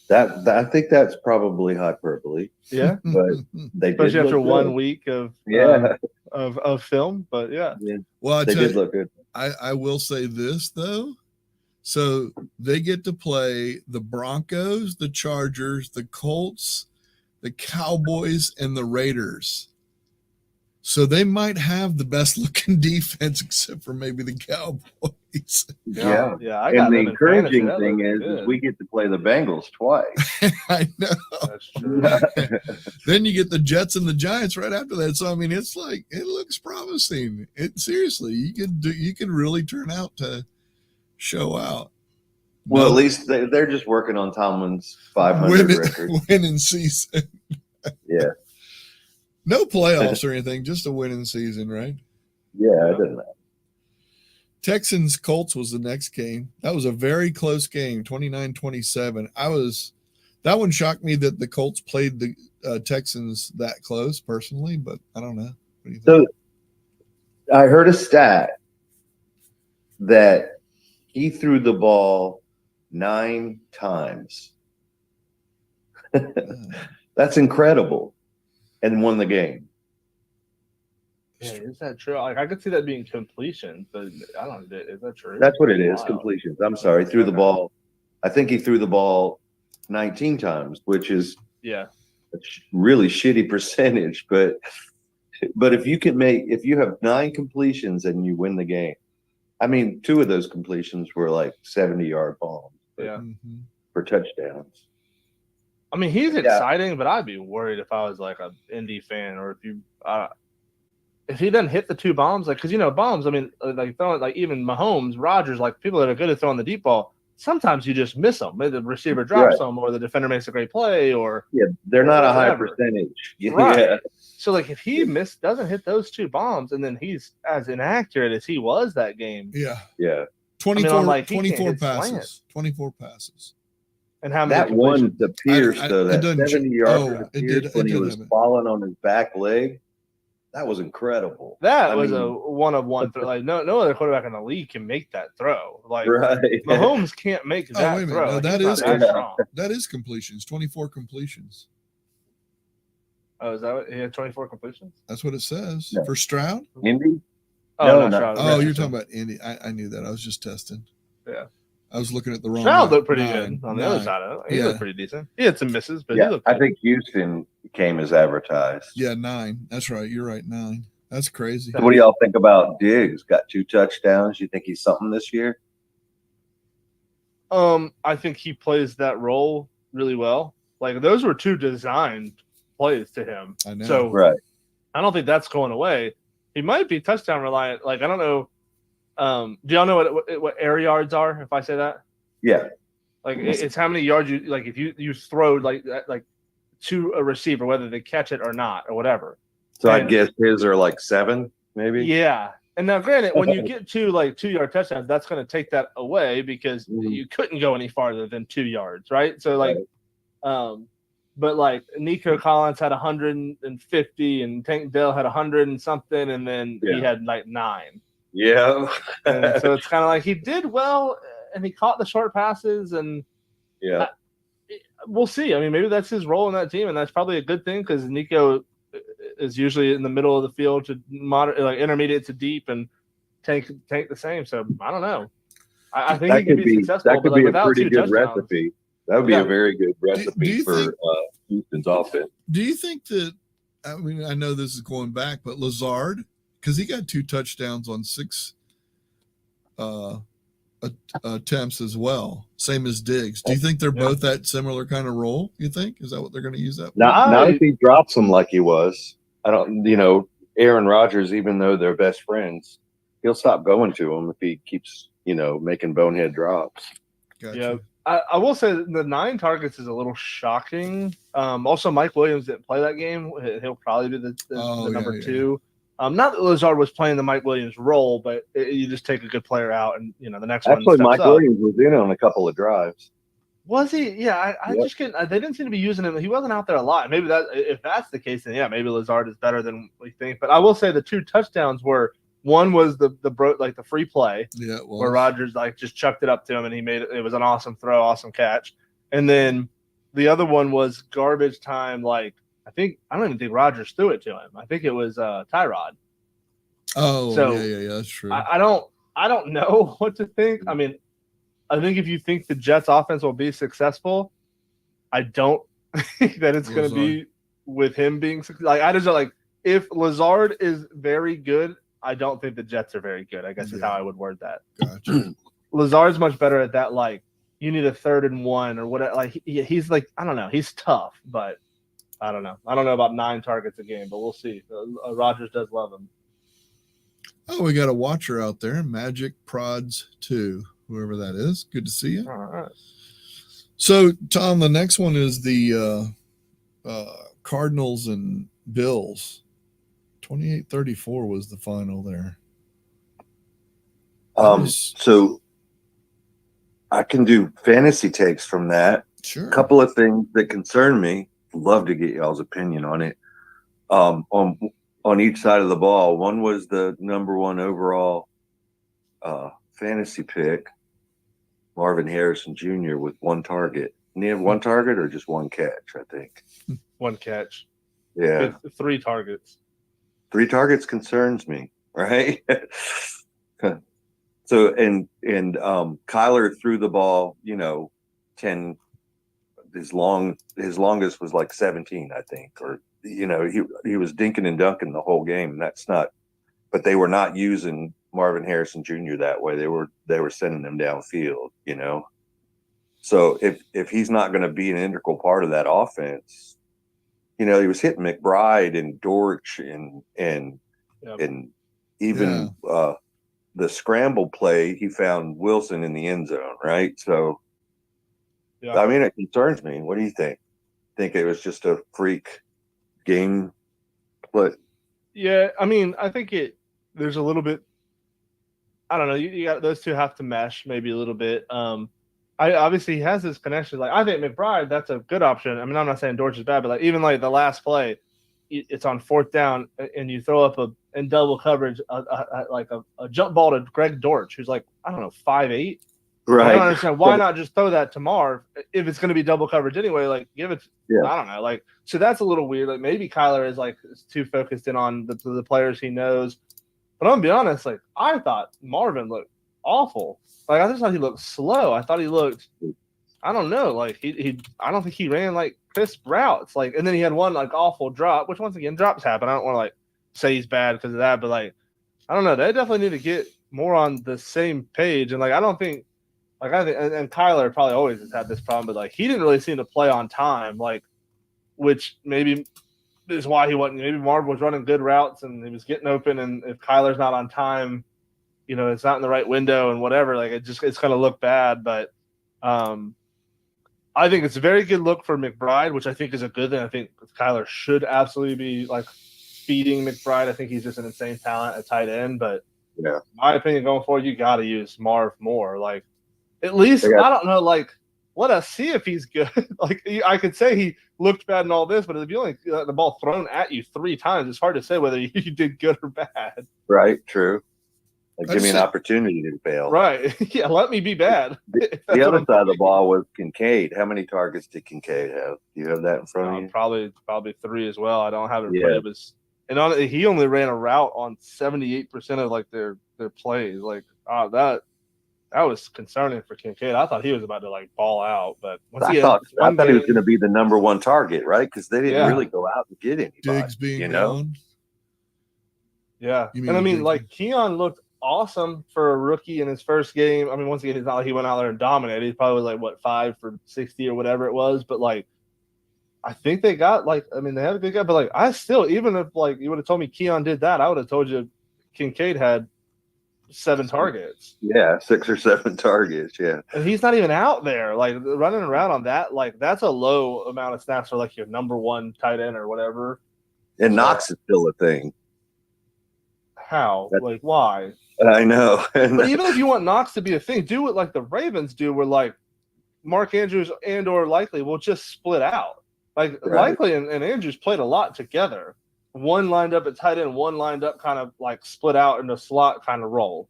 That I think that's probably hyperbole. Yeah, but they especially did after look 1 good. week of of film. But yeah. Well, They did look good. I will say this though. So they get to play the Broncos, the Chargers, the Colts, the Cowboys, and the Raiders. So they might have the best looking defense, except for maybe the Cowboys. Yeah. I got And the them in encouraging fantasy. thing That is looked good. we get to play the Bengals twice. I know. That's true. Then you get the Jets and the Giants right after that. So I mean, it's like it looks promising. It seriously, you could really turn out to show out. Well, at least they're just working on Tomlin's 500 record. Winning season. Yeah. No playoffs or anything, just a winning season, right? Yeah, it doesn't matter. Texans Colts was the next game. That was a very close game, 29-27. That one shocked me that the Colts played the Texans that close personally, but I don't know. What do you think? So I heard a stat that he threw the ball 9 times. That's incredible. And won the game. Yeah, is that true? Like, I could see that being completion, but I don't know. Is that true? That's what it is, Wow. completions. I'm sorry. Threw the ball. I think he threw the ball 19 times, which is Yeah. a really shitty percentage. But if you have 9 completions and you win the game, I mean, 2 of those completions were like 70-yard bombs Yeah. Mm-hmm. for touchdowns. I mean, he's exciting, but I'd be worried if I was like an Indy fan, or if he doesn't hit the 2 bombs, like, because bombs. I mean, like throwing, like even Mahomes, Rodgers, like people that are good at throwing the deep ball. Sometimes you just miss them. Maybe the receiver drops them, or the defender makes a great play, or They're not a high whatever. percentage. Right. Yeah. So like if he doesn't hit those 2 bombs, and then he's as inaccurate as he was that game. Yeah. Yeah. 24, I'm like, he can't 24 hit passes. slants. 24 passes. And how many That one completions? to Pierce, though, it that doesn't- 70-yard to it Pierce did- when it he did was have it. falling on his back leg, that was incredible. That I was mean- a one-of-one throw. Like no other quarterback in the league can make that throw. Like Right. Mahomes can't make Oh, that wait a minute. throw. No, Like, that he's is- not that strong. That is completions. 24 completions. Oh, is that what he had 24 completions? That's what it says. No. For Stroud? Indy? Oh, No, no, no. Stroud. Oh, you're talking about Indy. I knew that. I was just testing. Yeah. I was looking at the wrong Stroud one. looked pretty 9, good on the other 9. side of it. He Yeah. looked pretty decent. He had some misses, but he Yeah, looked I good. think Houston came as advertised. Yeah, 9. That's right. You're right. 9. That's crazy. So what do y'all think about Diggs? Got 2 touchdowns. You think he's something this year? I think he plays that role really well. Like those were 2 designed plays to him. I know. So Right. I don't think that's going away. He might be touchdown reliant. Like I don't know. Do y'all know what air yards are? If I say that, Yeah. like it's how many yards you like if you throw like to a receiver, whether they catch it or not or whatever. So I And- guess his are like 7, maybe. Yeah, And now, granted, when you get to like 2-yard touchdowns, that's going to take that away because you couldn't go any farther than 2 yards, right? So like, but like Nico Collins had 150 and Tank Dell had 100 and something, and then he had like 9. Yeah. And so it's kind of like he did well, and he caught the short passes, and we'll see. I mean, maybe that's his role in that team, and that's probably a good thing because Nico is usually in the middle of the field to like intermediate to deep, and Tank the same. So I don't know. I think he could be successful. That could be a pretty good recipe. That would be a very good recipe for Houston's offense. Do you think that? I mean, I know this is going back, but Lazard, because he got 2 touchdowns on 6 attempts as well, same as Diggs. Do you think they're both that similar kind of role? You think is that what they're going to use that? Not if he drops them like he was. I don't. Aaron Rodgers, even though they're best friends, he'll stop going to him if he keeps making bonehead drops. Gotcha. Yeah. I will say the 9 targets is a little shocking. Also, Mike Williams didn't play that game. He'll probably be the number 2. Not that Lazard was playing the Mike Williams role, but you just take a good player out, and the next one. Actually, Mike Williams was in on a couple of drives. Was he? Yeah, I just couldn't. They didn't seem to be using him. He wasn't out there a lot. Maybe if that's the case, then maybe Lazard is better than we think. But I will say the 2 touchdowns were. One was the free play, where Rodgers just chucked it up to him and he made it. It was an awesome throw, awesome catch. And then the other one was garbage time. I don't even think Rodgers threw it to him. I think it was Tyrod. Oh, so, that's true. I don't know what to think. I mean, I think if you think the Jets offense will be successful, I don't think that it's going to be with him being I just if Lazard is very good. I don't think the Jets are very good, I guess is how I would word that. Gotcha. Lazard's much better at that, you need a 3rd and 1 or whatever. He's I don't know. He's tough, but I don't know. I don't know about 9 targets a game, but we'll see. Rodgers does love him. Oh, we got a watcher out there, Magic Prods 2, whoever that is. Good to see you. All right. So, Tom, the next one is the Cardinals and Bills. 28-34 was the final there. So I can do fantasy takes from that. Sure. A couple of things that concern me. Love to get y'all's opinion on it. On each side of the ball. One was the number 1 overall fantasy pick, Marvin Harrison Jr. with 1 target. And he had 1 target or just 1 catch, I think. 1 catch. Yeah. 3 targets. 3 targets concerns me, right? So and Kyler threw the ball, 10. His longest was 17, I think, or he was dinking and dunking the whole game. And that's not, but they were not using Marvin Harrison Jr. that way. They were sending him downfield, So if he's not going to be an integral part of that offense. He was hitting McBride and Dortch and even the scramble play. He found Wilson in the end zone, right? So, I mean, it concerns me. What do you think? Think it was just a freak game play? Yeah, I mean, I think there's a little bit. I don't know. You got those 2 have to mesh maybe a little bit. Obviously he has this connection. I think McBride, that's a good option. I mean, I'm not saying Dortch is bad, but even the last play, it's on 4th down, and you throw up in double coverage a jump ball to Greg Dortch, who's 5'8". Right. I don't understand why not just throw that to Marv if it's going to be double coverage anyway. Give it. I don't know. So that's a little weird. Maybe Kyler is too focused in on the players he knows. But I'm gonna be honest. I thought Marvin looked awful. I just thought he looked slow. I thought he looked, I don't know, I don't think he ran crisp routes. And then he had one awful drop, which once again drops happen. I don't want to say he's bad because of that, but I don't know. They definitely need to get more on the same page. And I don't think, I think, and Kyler probably always has had this problem, but he didn't really seem to play on time, which maybe is why he wasn't. Maybe Marv was running good routes and he was getting open, and if Kyler's not on time, it's not in the right window and whatever. It's going to look bad. But I think it's a very good look for McBride, which I think is a good thing. I think Kyler should absolutely be feeding McBride. I think he's just an insane talent at tight end. But Yeah. my opinion going forward, you got to use Marv more. Like, at least, They got- I don't know, like, let us see if he's good. Like, I could say he looked bad and all this, but if you only got the ball thrown at you 3 times, it's hard to say whether you did good or bad. Right. True. Like, I give me just an think- opportunity to fail. Right. Yeah, let me be bad. The other side of the ball was Kincaid. How many targets did Kincaid have? Do you have that in front of you? Probably 3 as well. I don't have it, Yeah. but it was, and on he only ran a route on 78% of like their plays. Like, that was concerning for Kincaid. I thought he was about to like ball out, but once I he thought he was game, going to be the number 1 target, right? Because they didn't Yeah. really go out and get anybody. Diggs being you know? gone. yeah. You mean And I with mean, Diggs like Keon looked awesome for a rookie in his first game. I mean, once again, he's not like he went out there and dominated. He probably was like what 5 for 60 or whatever it was. But like, I think they got like, I mean, they had a good guy, but like, I still, even if like you would have told me Keon did that, I would have told you Kincaid had 7 targets. Yeah, 6 or 7 targets. Yeah. And he's not even out there, like running around on that. Like, that's a low amount of snaps for like your number 1 tight end or whatever. And So- Knox is still a thing. How? That's- Like, why? I know. And But even if you want Knox to be a thing, do it like the Ravens do, where like Mark Andrews and or Likely will just split out. Like Right. Likely and Andrews played a lot together. One lined up at tight end, one lined up kind of like split out in the slot kind of role.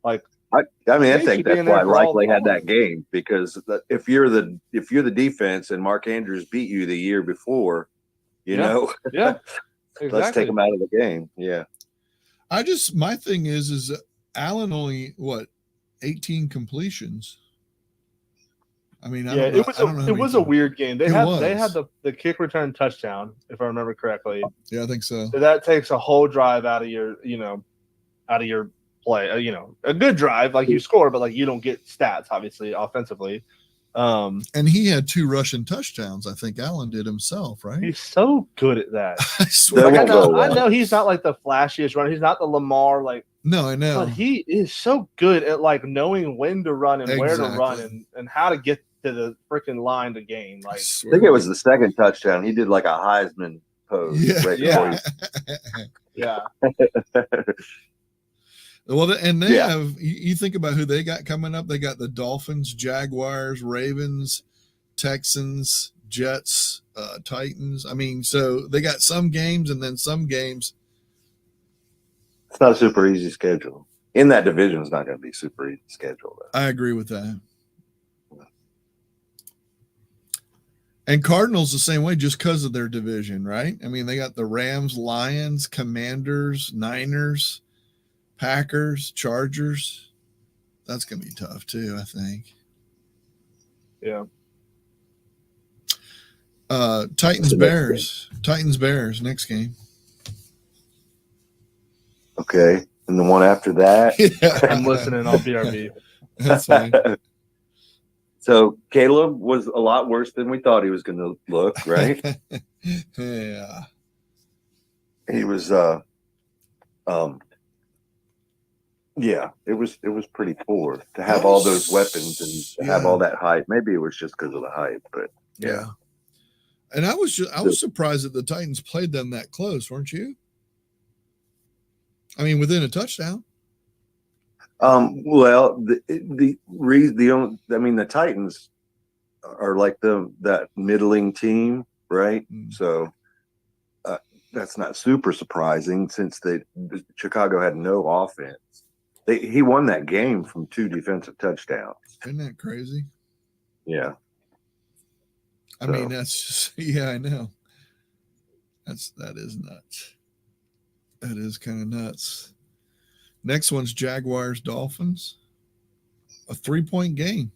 Like, I mean, I They think should be that's in there why for all Likely had the that game, because if you're the defense and Mark Andrews beat you the year before, you Yeah. know, yeah, exactly. let's take him out of the game. Yeah. My thing is Allen only 18 completions. I mean, I Yeah, don't know. it was I don't know how it many was a times. weird game. They It had was. the kick return touchdown, if I remember correctly. Yeah, I think so. So that takes a whole drive out of your play. A good drive, like you score, but like you don't get stats, obviously, offensively. And he had 2 rushing touchdowns. I think Allen did himself, right? He's so good at that. I swear. That Like, won't go I well. know he's not like the flashiest runner. He's not the Lamar, like, No, I know. but he is so good at like knowing when to run and where to run Exactly. and how to get to the freaking line to gain. I Like, I swear. think it was the second touchdown. He did like a Heisman pose. Yeah. Right Yeah. yeah, before Well, and they Yeah. have. You think about who they got coming up. They got the Dolphins, Jaguars, Ravens, Texans, Jets, Titans. I mean, so they got some games and then some games. It's not a super easy schedule. In that division, it's not going to be super easy schedule. Though. I agree with that. And Cardinals the same way, just because of their division, right? I mean, they got the Rams, Lions, Commanders, Niners, Packers, Chargers. That's going to be tough too, I think. yeah. Titans, the next Bears. Titans, Bears, next game. Okay, and the one after that. Yeah. I'm listening. I'll BRB. That's fine. So Caleb was a lot worse than we thought he was going to look. Right? Yeah. He was. Yeah, it was pretty poor to have all those weapons and to have all that hype. Maybe it was just because of the hype, but Yeah. And I was surprised that the Titans played them that close, weren't you? I mean, within a touchdown. Well, the Titans are like that middling team, right? Mm. So that's not super surprising since Chicago had no offense. He won that game from 2 defensive touchdowns. Isn't that crazy? Yeah. I mean, that's just, yeah, I know. That is nuts. That is kind of nuts. Next one's Jaguars, Dolphins. A 3-point game.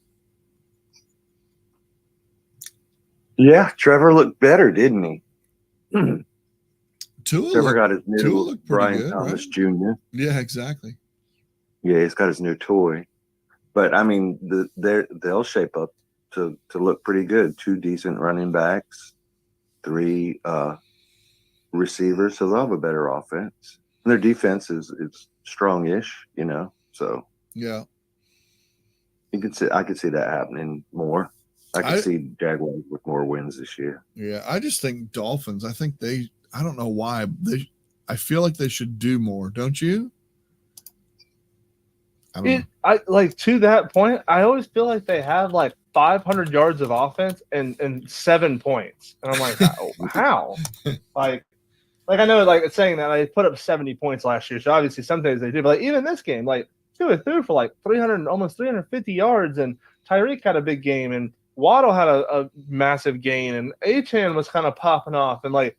Yeah, Trevor looked better, didn't he? Tua Trevor got his Tua new looked pretty Brian good, Thomas right? Jr. Yeah, exactly. Yeah, he's got his new toy. But I mean, they'll shape up to look pretty good. 2 decent running backs, 3 receivers, so they'll have a better offense. And their defense is strong-ish, So Yeah. I could see that happening more. I could see Jaguars with more wins this year. Yeah. I just think Dolphins, I don't know why. I feel like they should do more, don't you? I don't know. I like to that point. I always feel like they have like 500 yards of offense and 7 points, and I'm like, how? Like I know, like it's saying that they put up 70 points last year, so obviously sometimes they do. But like, even this game, like Tua threw for like 300, almost 350 yards, and Tyreek had a big game, and Waddle had a massive gain, and Achane was kind of popping off, and like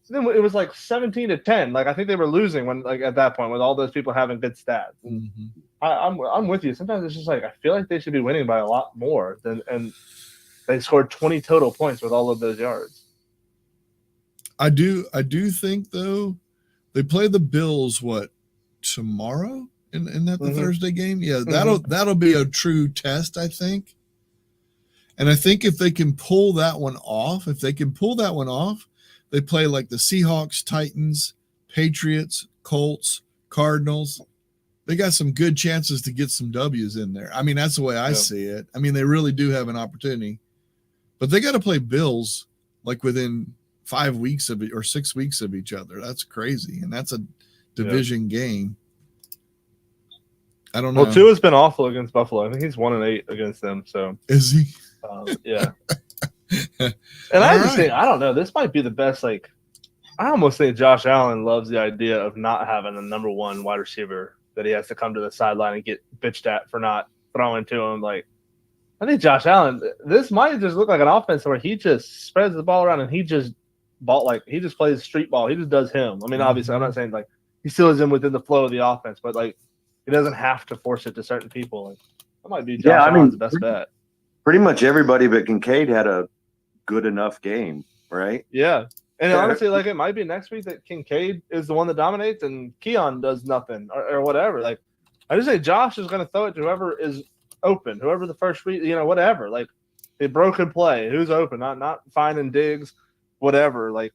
then it was like 17-10. Like I think they were losing when like at that point with all those people having good stats. And I'm with you. Sometimes it's just like I feel like they should be winning by a lot more than, and they scored 20 total points with all of those yards. I do think though they play the Bills tomorrow in that the Thursday game. Yeah, that'll be a true test, I think. And I think if they can pull that one off, they play like the Seahawks, Titans, Patriots, Colts, Cardinals. They got some good chances to get some W's in there. I mean, that's the way I see it. I mean, they really do have an opportunity, but they got to play Bills like within 5 weeks of it or 6 weeks of each other. That's crazy. And that's a division game. I don't know. Well, Tua's been awful against Buffalo. I think he's 1-8 against them. So is he? Yeah. And I just think, I don't know, this might be the best. Like, I almost think Josh Allen loves the idea of not having a number one wide receiver that he has to come to the sideline and get bitched at for not throwing to him. Like, I think Josh Allen, this might just look like an offense where he just spreads the ball around and he just he just plays street ball. He just does him. I mean, obviously, I'm not saying like he still is within the flow of the offense, but like he doesn't have to force it to certain people. Like, that might be Josh Allen's best bet. Pretty much everybody but Kincaid had a good enough game, right? Yeah. And honestly, like it might be next week that Kincaid is the one that dominates and Keon does nothing or whatever. Like, I just say Josh is going to throw it to whoever is open, whoever the first read, whatever. Like, a broken play, who's open, not finding Diggs, whatever. Like,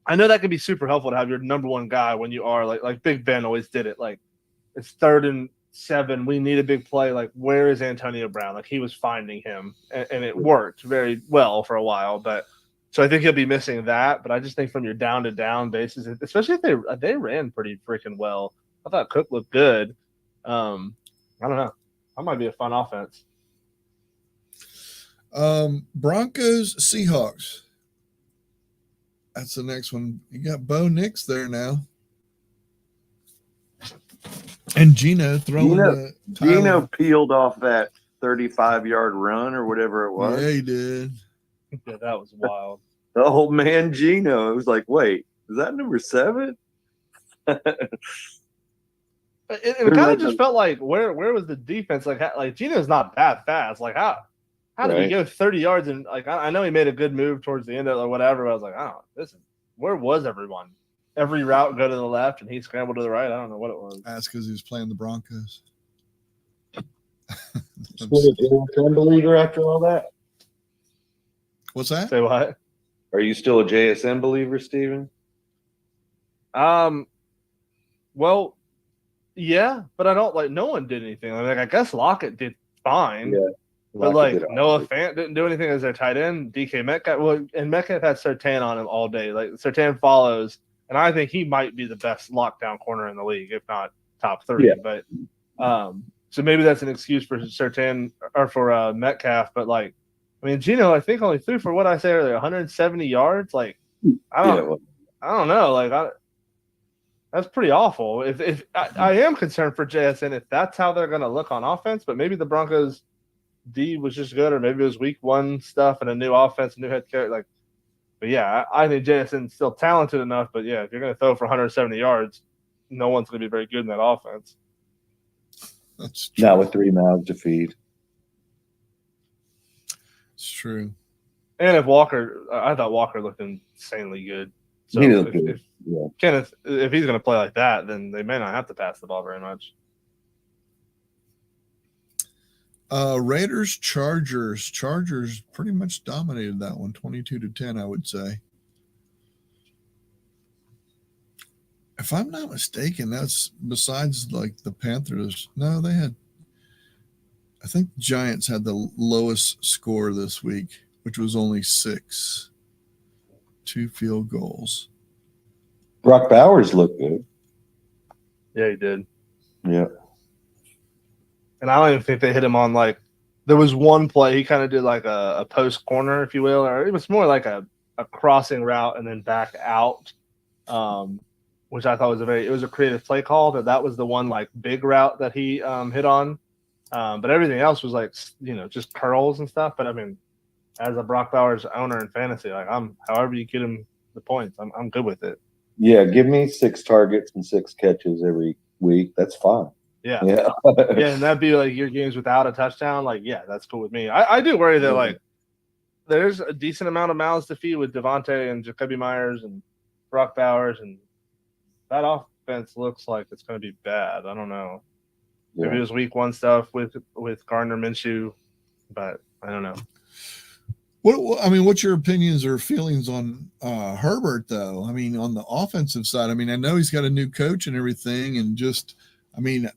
I know that can be super helpful to have your number one guy when you are like Big Ben always did it. Like, it's 3rd and 7. We need a big play. Like, where is Antonio Brown? Like, he was finding him, and it worked very well for a while. But so I think he'll be missing that. But I just think from your down to down basis, especially if they ran pretty freaking well. I thought Cook looked good. I don't know. That might be a fun offense. Broncos, Seahawks. That's the next one. You got Bo Nix there now. And Gino throwing Gino peeled off that 35-yard run or whatever it was. Yeah, he did. Yeah, that was wild. The old man Gino. It was like, wait, is that number 7? It kind of just felt like where was the defense? Like Gino's not that fast. Like how did he go 30 yards and like I know he made a good move towards the end of it or whatever. But I was like, where was everyone? Every route go to the left and he scrambled to the right. I don't know what it was. That's because he was playing the Broncos. Believer after all that? What's that? Say what? Are you still a JSN believer, Steven? Well, yeah, but I don't like. No one did anything. Like I guess Lockett did fine. Yeah. But like Noah Fant didn't do anything as their tight end. DK Metcalf, and Metcalf had Surtain on him all day. Like Surtain follows, and I think he might be the best lockdown corner in the league, if not top 3. Yeah. But so maybe that's an excuse for Surtain or for Metcalf. But like, I mean, Gino, I think only threw for what I said earlier, 170 yards. Like, I don't know. Like, that's pretty awful. If I am concerned for JSN if that's how they're going to look on offense, but maybe the Broncos D was just good, or maybe it was week 1 stuff and a new offense, new head coach. Like, but yeah, I think JSN's still talented enough. But yeah, if you're going to throw for 170 yards, no one's going to be very good in that offense. That's true. Not with 3 mouths to feed. It's true. And if I thought Walker looked insanely good. So Kenneth, if he's going to play like that, then they may not have to pass the ball very much. Raiders, Chargers. Chargers pretty much dominated that one, 22-10, I would say. If I'm not mistaken, that's besides like the Panthers. No, I think the Giants had the lowest score this week, which was only 6. 2 field goals. Brock Bowers looked good. Yeah, he did. Yeah. and I don't even think they hit him on like. There was one play he kind of did like a post corner, if you will, or it was more like a crossing route and then back out, which I thought was it was a creative play call. That was the one like big route that he hit on, but everything else was like just curls and stuff. But I mean, as a Brock Bowers owner in fantasy, like however you get him the points, I'm good with it. Yeah, give me 6 targets and 6 catches every week. That's fine. Yeah. Yeah. Yeah, and that'd be like your games without a touchdown. Like, yeah, that's cool with me. I do worry that like there's a decent amount of mouths to feed with Devontae and Jacoby Myers and Brock Bowers, and that offense looks like it's going to be bad. I don't know. Maybe it was week 1 stuff with Gardner Minshew, but I don't know. What's your opinions or feelings on Herbert, though? I mean, on the offensive side, I mean, I know he's got a new coach and everything, and just, I mean,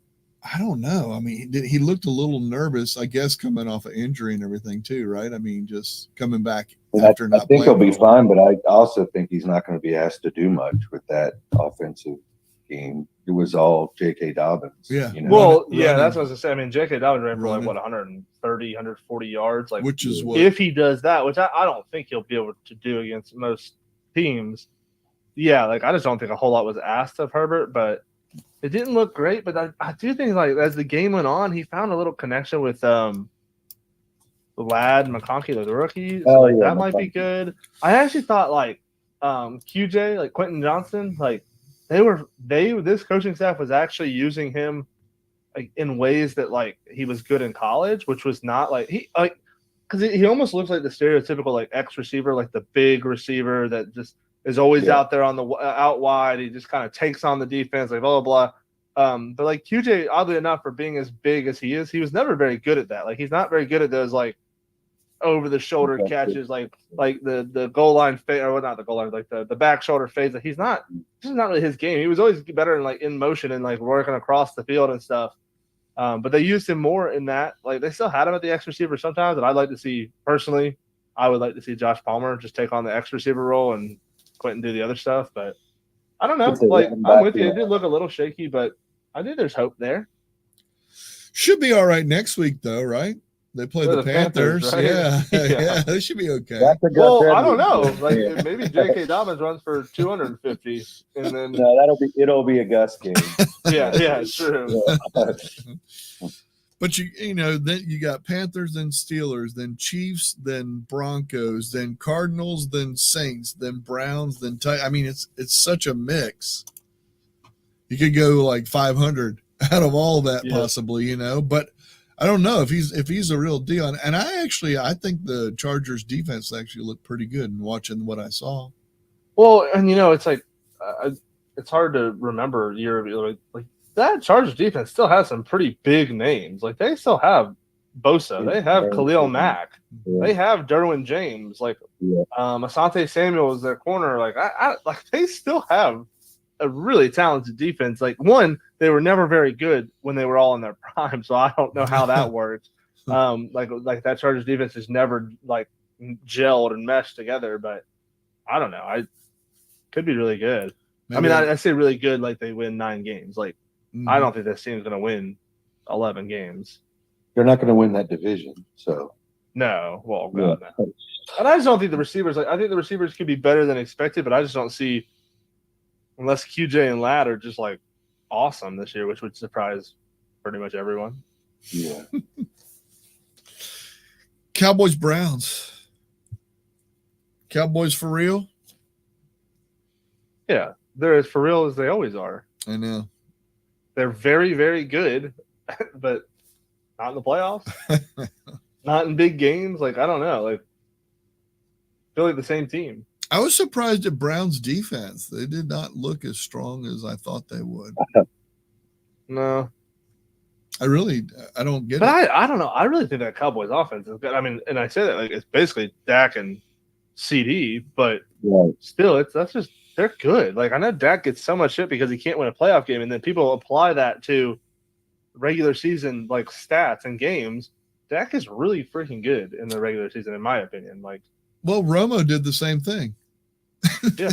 I don't know. I mean, he looked a little nervous, I guess, coming off of injury and everything too, right? I mean, just coming back after not playing. I think he'll be for a while. fine, but I also think he's not going to be asked to do much with that offensive game. It was all J.K. Dobbins. Yeah. Well, Running. that's what I was going to say. I mean, J.K. Dobbins ran for like, what, 130, 140 yards? Like, which is what? If he does that, which I don't think he'll be able to do against most teams. Yeah, like, I just don't think a whole lot was asked of Herbert, but it didn't look great. But I do think, like, as the game went on, he found a little connection with Lad McConkey, the rookie. So, that might be good. I actually thought, like, QJ, like Quentin Johnson, like, this coaching staff was actually using him like in ways that like he was good in college, which was not like because he almost looks like the stereotypical like X receiver, like the big receiver that just is always out there on the out wide. He just kind of takes on the defense, like blah blah blah. But like QJ, oddly enough, for being as big as he is, he was never very good at that. Like he's not very good at those like over the shoulder catches, like the goal line fade, or not the goal line, like the back shoulder fades. Like this is not really his game. He was always better in like in motion and like working across the field and stuff. But they used him more in that. Like they still had him at the X receiver sometimes, and I'd like to see personally. I would like to see Josh Palmer just take on the X receiver role and Quentin do the other stuff. But I don't know. Like I'm with you. It did look a little shaky, but I think there's hope there. Should be all right next week, though, right? They play the Panthers. Right? Yeah, they should be okay. Well, I don't know. Like maybe J.K. Dobbins runs for 250, and then no, it'll be a Gus game. yeah, true. But then you got Panthers, then Steelers, then Chiefs, then Broncos, then Cardinals, then Saints, then Browns, then I mean, it's such a mix. You could go like 500 out of all that possibly, but. I don't know if he's a real deal, and I think the Chargers defense actually looked pretty good in watching what I saw. Well, and it's like it's hard to remember like that Chargers defense still has some pretty big names. Like they still have Bosa, they have Khalil Mack, they have Derwin James, like Asante Samuel is their corner. Like I like they still have a really talented defense. Like they were never very good when they were all in their prime, so I don't know how that works. Like that Chargers defense has never like gelled and meshed together, but I don't know. I could be really good. Maybe. I mean, I say really good like they win 9 games. Like I don't think this team's going to win 11 games. They're not going to win that division, so no. Well, no. And I just don't think the receivers. Like I think the receivers could be better than expected, but I just don't see. Unless QJ and Lad are just like awesome this year, which would surprise pretty much everyone. Yeah. Cowboys Browns. Cowboys for real? Yeah, they're as for real as they always are. I know. They're very, very good, but not in the playoffs. Not in big games. Like I don't know. Like I feel like the same team. I was surprised at Brown's defense. They did not look as strong as I thought they would. No. I don't get it. But I don't know. I really think that Cowboys offense is good. I mean, and I say that like it's basically Dak and CD, but still they're good. Like I know Dak gets so much shit because he can't win a playoff game, and then people apply that to regular season like stats and games. Dak is really freaking good in the regular season, in my opinion. Like well, Romo did the same thing. Yeah,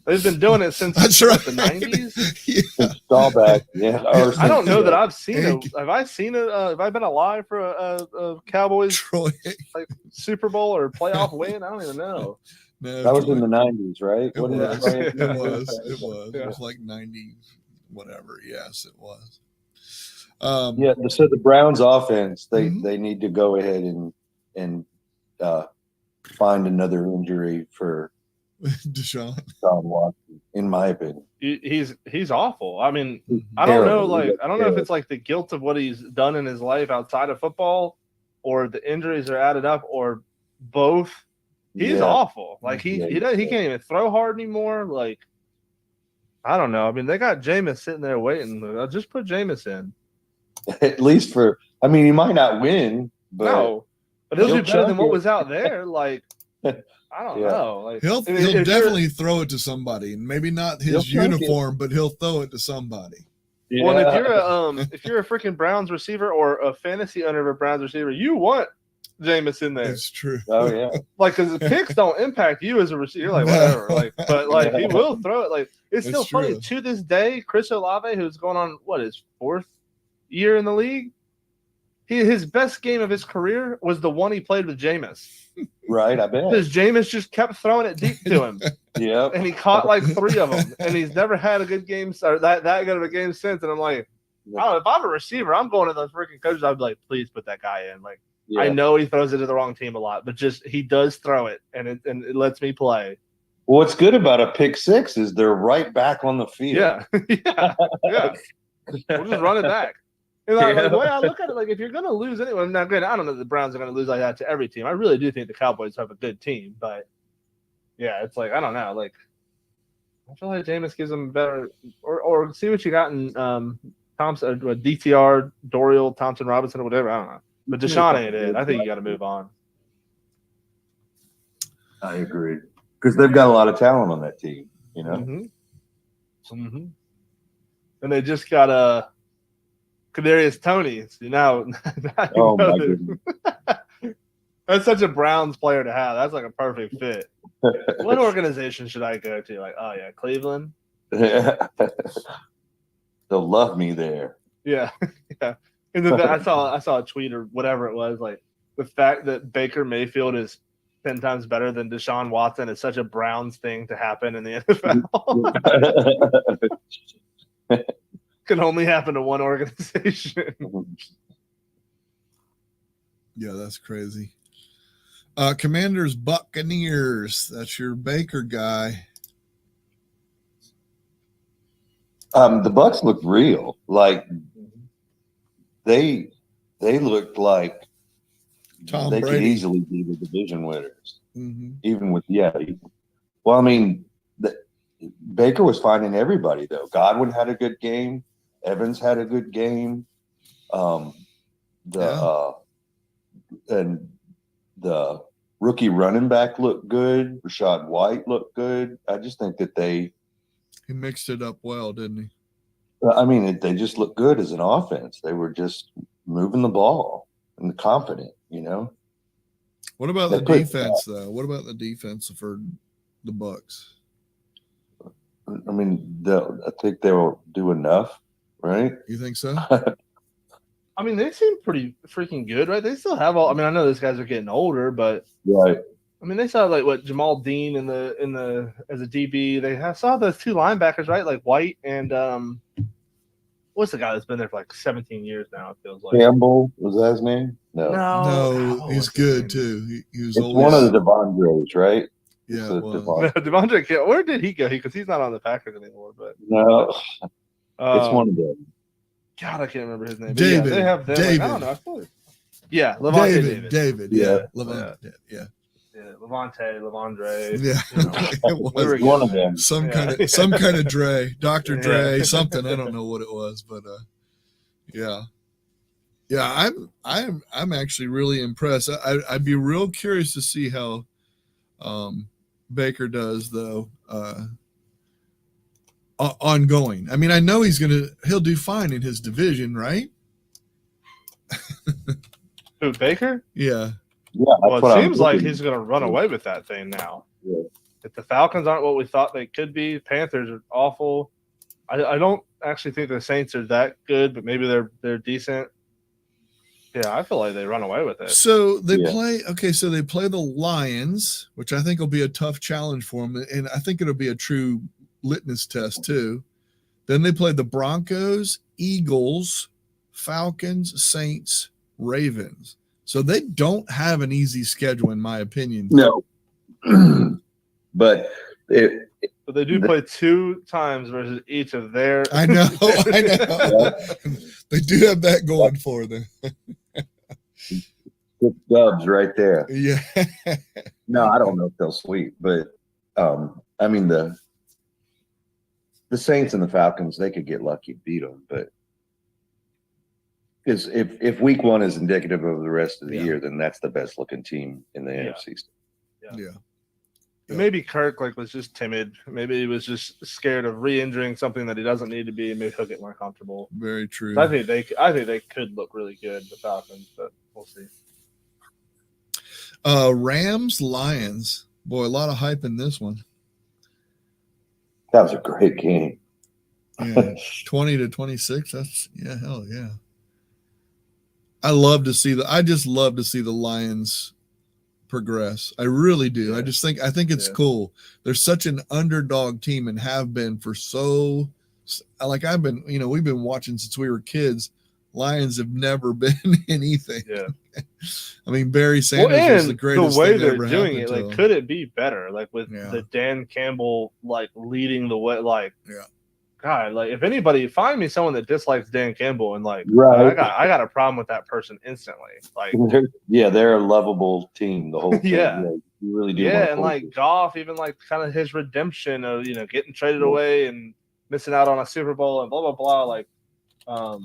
they've been doing it since That's what, right. the 90s. Yeah. Staubach, yeah. I don't know that I've seen And- it. Have I seen it? Have I been alive for a Cowboys Troy. like Super Bowl or playoff win? I don't even know. No, That was Troy- in the 90s, right? It Wasn't was. Troy? It was. It was. Yeah. It was like 90, whatever. Yes, it was. Yeah. So the Browns offense, they Mhm. they need to go ahead and find another injury for Deshaun. John Watson, in my opinion. He's awful. I mean, I don't know. Terrible. Like, I don't know if it's like the guilt of what he's done in his life outside of football, or the injuries are added up, or both. He's Yeah. awful. Like he Yeah, he can't even throw hard anymore. Like, I don't know. I mean, they got Jameis sitting there waiting. Just put Jameis in. At least for, I mean, he might not win, but No, but he'll He'll do better than chunk what it. was out there. Like, I don't Yeah. know. Like, He'll if you're- definitely throw it to somebody, and maybe not He'll his chunk it. uniform, but he'll throw it to somebody. Well, and yeah. if you're a freaking Browns receiver or a fantasy owner of a Browns receiver, you want Jameis in there. It's true. Oh yeah. Like, because the picks don't impact you as a receiver. You're like, No. whatever. Like, but like he will throw it. Like, it's still It's funny true. to this day. Chris Olave, who's going on his 4th year in the league, his best game of his career was the one he played with Jameis, Right, I bet. because Jameis just kept throwing it deep to him, Yep. and he caught like 3 of them, and he's never had a good game or that good of a game since. And I'm like, I don't know, if I'm a receiver, I'm going to the freaking coaches. I'd be like, please put that guy in. Like, Yeah. I know he throws it to the wrong team a lot, but just he does throw it, and it lets me play. What's good about a pick six is they're right back on the field. Yeah, yeah. We'll just run it back. And like, Yeah. the way I look at it, like if you're gonna lose anyone, now granted, I don't know that the Browns are gonna lose like that to every team. I really do think the Cowboys have a good team, but yeah, it's like I don't know. Like I feel like Jameis gives them better, or see what you got in Thompson, DTR, Dorial, Thompson, Robinson, or whatever. I don't know. But Deshaun ain't it. I think you got to move on. I agree. Because they've got a lot of talent on that team, you know? Mm-hmm. And they just got Kadarius Toney. So now you Oh, know my that- goodness. That's such a Browns player to have. That's like a perfect fit. What organization should I go to? Like, oh yeah, Cleveland. They'll love me there. Yeah, yeah. And then I saw a tweet or whatever it was, like the fact that Baker Mayfield is 10 times better than Deshaun Watson is such a Browns thing to happen in the NFL. Can only happen to one organization. Yeah, that's crazy. Commanders Buccaneers. That's your Baker guy. The Bucks looked real. Like they looked like Tom they could Brady. easily be the division winners. Mm-hmm. Even with well, I mean, Baker was finding everybody though. Godwin had a good game. Evans had a good game. And the rookie running back looked good. Rashad White looked good. I just think that He mixed it up well, didn't he? they just looked good as an offense. They were just moving the ball and confident, you know. What about They the put- defense, though? What about the defense for the Bucks? I mean, I think they'll do enough, right? You think so? I mean, they seem pretty freaking good, right? They still have all. I mean, I know those guys are getting older, but Right. I mean, they saw like what Jamal Dean in the as a DB. They saw those 2 linebackers, right? Like White and what's the guy that's been there for like 17 years now? It feels like. Campbell, was that his name? No. No, what he's was his good name? too. He was It's always one of the Devondres, right? yeah. It's It a was. Devon- Devondre Campbell. Where did he go? Because he's not on the Packers anymore. But No, it's one of them. God, I can't remember his name. But yeah, David. they have them. Like, I David. don't know. I feel like, yeah, Levante David. Yeah. Yeah. Levante. Yeah. Yeah, Levante, Levandre. Yeah. You know. It was We were It's one of them. some Yeah. kind of Dre, Dr. Yeah. Dre, something. I don't know what it was, but yeah. Yeah, I'm actually really impressed. I'd be real curious to see how Baker does though. Ongoing. I mean, I know he'll do fine in his division, right? Who, Baker? Yeah. Yeah, that's Well, what it I'm seems like thinking. he's going to run away with that thing now. if the Falcons aren't what we thought they could be, Panthers are awful. I don't actually think the Saints are that good, but maybe they're decent. Yeah, I feel like they run away with it. So they Yeah. play. Okay, so they play the Lions, which I think will be a tough challenge for them, and I think it'll be a true litmus test too. Then they play the Broncos, Eagles, Falcons, Saints, Ravens. So they don't have an easy schedule, in my opinion. No. But But they do play 2 times versus each of their. I know. They do have that going for them. Good dubs right there. Yeah. No, I don't know if they'll sweep, but I mean the Saints and the Falcons, they could get lucky and beat them, but because if week 1 is indicative of the rest of the Yeah. year, then that's the best looking team in the NFC. Yeah. Maybe Kirk was just timid. Maybe he was just scared of re-injuring something that he doesn't need to be, and maybe he'll get more comfortable. Very true. So I think they could look really good, the Falcons, but we'll see. Rams, Lions. Boy, a lot of hype in this one. That was a great game. Yeah. 20-26. That's hell yeah. I just love to see the Lions progress. I really do. Yeah. I think it's Yeah. cool. They're such an underdog team and have been for we've been watching since we were kids. Lions have never been anything. Yeah. I mean, Barry Sanders was the and greatest the way thing they're ever doing happened it, to like, them. could it be better? Like with Yeah. the Dan Campbell leading the way, Yeah. God, if anybody find me someone that dislikes Dan Campbell and Right. I got a problem with that person instantly. They're a lovable team. The whole thing. Yeah. You really do. Yeah, want and Goff, even kind of his redemption of getting traded away and missing out on a Super Bowl and blah blah blah.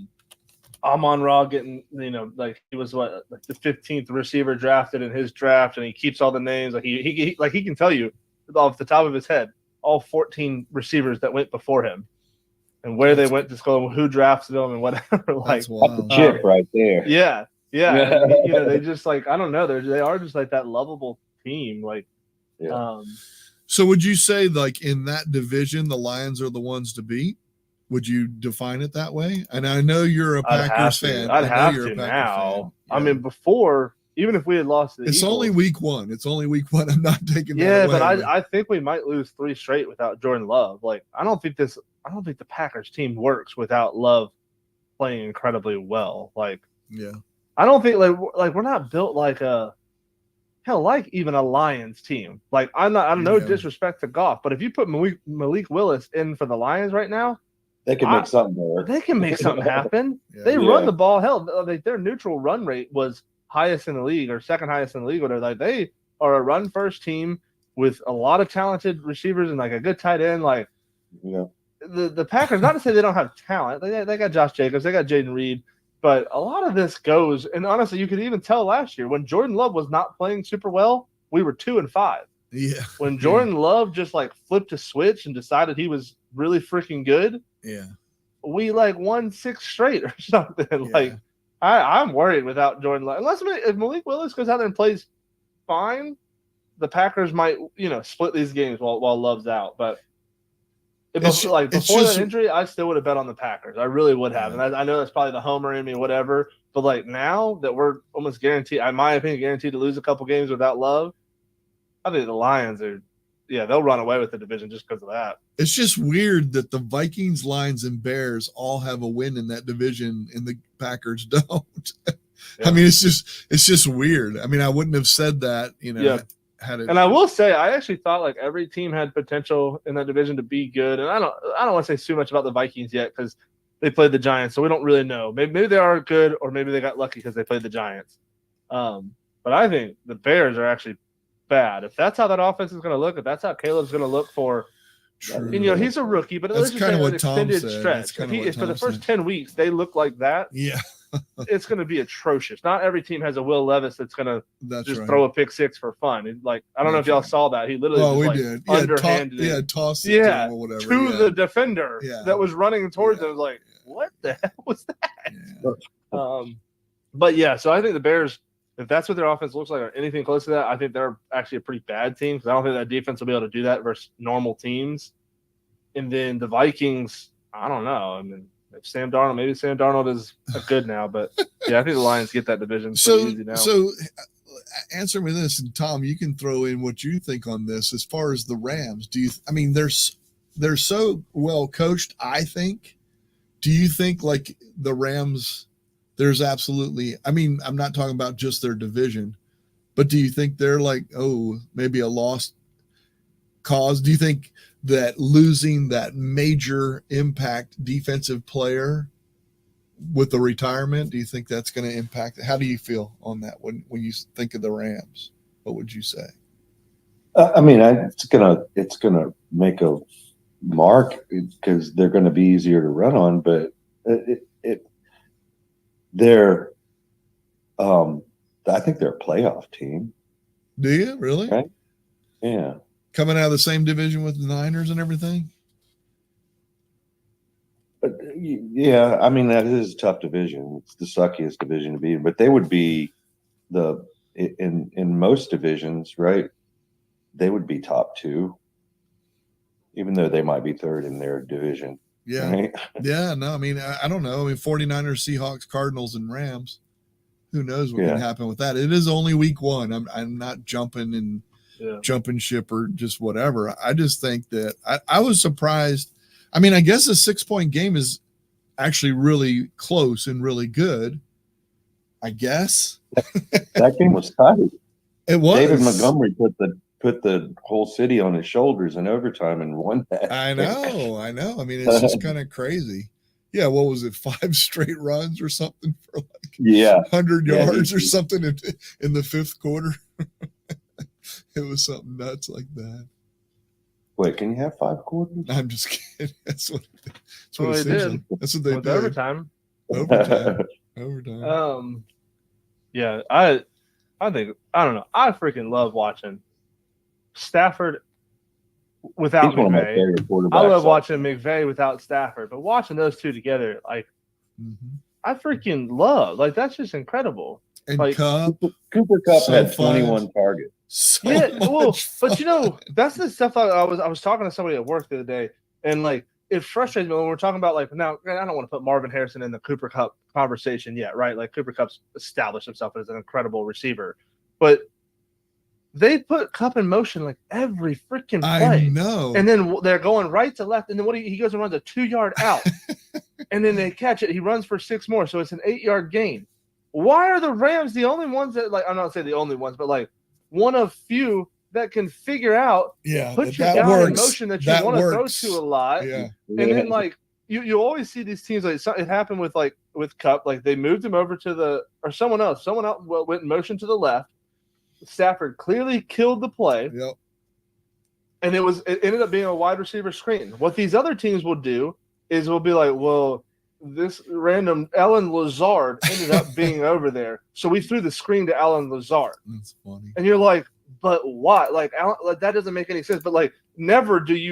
Amon-Ra getting he was the 15th receiver drafted in his draft, and he keeps all the names. He can tell you off the top of his head all 14 receivers that went before him and where they went to school, and who drafted them and whatever. That's that's wild. a chip right there. Yeah. Yeah. And, they just I don't know. They are just that lovable team. Yeah. So would you say in that division, the Lions are the ones to beat? Would you define it that way? And I know you're a Packers fan. I'd I know have you're to a Packers now. fan. I mean, before, even if we had lost to the It's Eagles, only week 1. It's only week 1. I'm not taking that yeah, away. but I think we might lose 3 straight without Jordan Love. I don't think the Packers team works without Love playing incredibly well. yeah. I don't think we're not built even a Lions team. I'm no Yeah. disrespect to Goff, but if you put Malik Willis in for the Lions right now, They can make something work. they can make something happen. Yeah. They Yeah. run the ball. Hell, their neutral run rate was highest in the league or second highest in the league. Whatever. They are a run first team with a lot of talented receivers and a good tight end. Yeah. The Packers, not to say they don't have talent. They got Josh Jacobs. They got Jaden Reed. But a lot of this goes, and honestly, you could even tell last year when Jordan Love was not playing super well, we were 2-5. Yeah. When Jordan Love just flipped a switch and decided he was really freaking good, Yeah. we won 6 straight or something. Yeah. I'm worried without Jordan Love. If Malik Willis goes out there and plays fine, the Packers might split these games while Love's out. But before just- that injury, I still would have bet on the Packers. I really would have. And I know that's probably the homer in me, whatever. But now that we're almost guaranteed, in my opinion, guaranteed to lose a couple games without Love, I think the Lions they'll run away with the division just because of that. It's just weird that the Vikings, Lions, and Bears all have a win in that division and the Packers don't. Yeah. I mean, it's just weird. I mean, I wouldn't have said that, Yeah. had it. And I will say, I actually thought every team had potential in that division to be good. And I don't want to say too much about the Vikings yet because they played the Giants, so we don't really know. Maybe they are good, or maybe they got lucky because they played the Giants. But I think the Bears are actually bad. If that's how that offense is going to look, if that's how Caleb's going to look for, True. and he's a rookie, but That's let's just kinda say what an Tom extended said. stretch. That's kinda what If for the Tom first said. 10 weeks they look like that, Yeah, it's going to be atrocious. Not every team has a Will Levis that's going to that's just right. throw a pick six for fun. I don't know if That's y'all right. saw that. He literally Well, we just, did. underhanded it. Toss it to Yeah, him or whatever. to yeah. the defender Yeah. that was running towards Yeah. him. I was what the hell was that? Yeah. But yeah, so I think the Bears if that's what their offense looks like or anything close to that, I think they're actually a pretty bad team because I don't think that defense will be able to do that versus normal teams. And then the Vikings, I don't know. I mean, if maybe Sam Darnold is a good now, but yeah, I think the Lions get that division pretty easy now. So answer me this, and Tom, you can throw in what you think on this as far as the Rams. They're so well coached, I think. Do you think like the Rams, there's absolutely, I mean, I'm not talking about just their division, but do you think they're like, maybe a lost cause? Do you think that losing that major impact defensive player with the retirement, do you think that's going to impact it? How do you feel on that when you think of the Rams? What would you say? I mean, it's gonna make a mark because they're going to be easier to run on, but I think they're a playoff team. Do you really? Right? Yeah. Coming out of the same division with the Niners and everything? Yeah, I mean, that is a tough division. It's the suckiest division to be in, but they would be in most divisions, right? They would be top 2, even though they might be third in their division. Yeah. Right? Yeah. No, I mean, I don't know. I mean, 49ers, Seahawks, Cardinals, and Rams. Who knows what can happen with that? It is only week 1. I'm not jumping ship or just whatever. I just think that I was surprised. I mean, I guess a 6-point game is actually really close and really good. I guess that game was tight. It was. David Montgomery put the whole city on his shoulders in overtime and won that. I know. I mean, it's just kind of crazy. Yeah, what was it? 5 straight runs or something for like 100 yards or something in the 5th quarter. It was something nuts like that. Wait, can you have 5 quarters? I'm just kidding. That's what they did. That's what they with did. Overtime. Yeah, I think, I don't know. I freaking love watching Stafford without He's one of my McVay. favorite quarterbacks. I love watching McVay without Stafford, but watching those two together, like, I freaking love. Like, that's just incredible. And like, Cooper Kupp had 21 targets. But you know, that's the stuff I was talking to somebody at work the other day, and like it frustrates me when we're talking about like now. I don't want to put Marvin Harrison in the Cooper Kupp conversation yet, right? Like Cooper Kupp's established himself as an incredible receiver, but they put Kupp in motion like every freaking play. I know. And then they're going right to left, and then he goes and runs a 2-yard out, and then they catch it. He runs for 6 more, so it's an 8-yard gain. Why are the Rams the only ones that, like, I'm not saying the only ones, but like one of few that can figure out, put your guy in motion that you want to throw to a lot. Yeah. And then like you always see these teams, like it happened with Kupp, like they moved him over to someone else went in motion to the left. Stafford clearly killed the play. Yep. And it ended up being a wide receiver screen. What these other teams will do is we'll be like, well, this random Allen Lazard ended up being over there, so we threw the screen to Allen Lazard. That's funny. And you're like, but why? Like, that doesn't make any sense. But like, never do you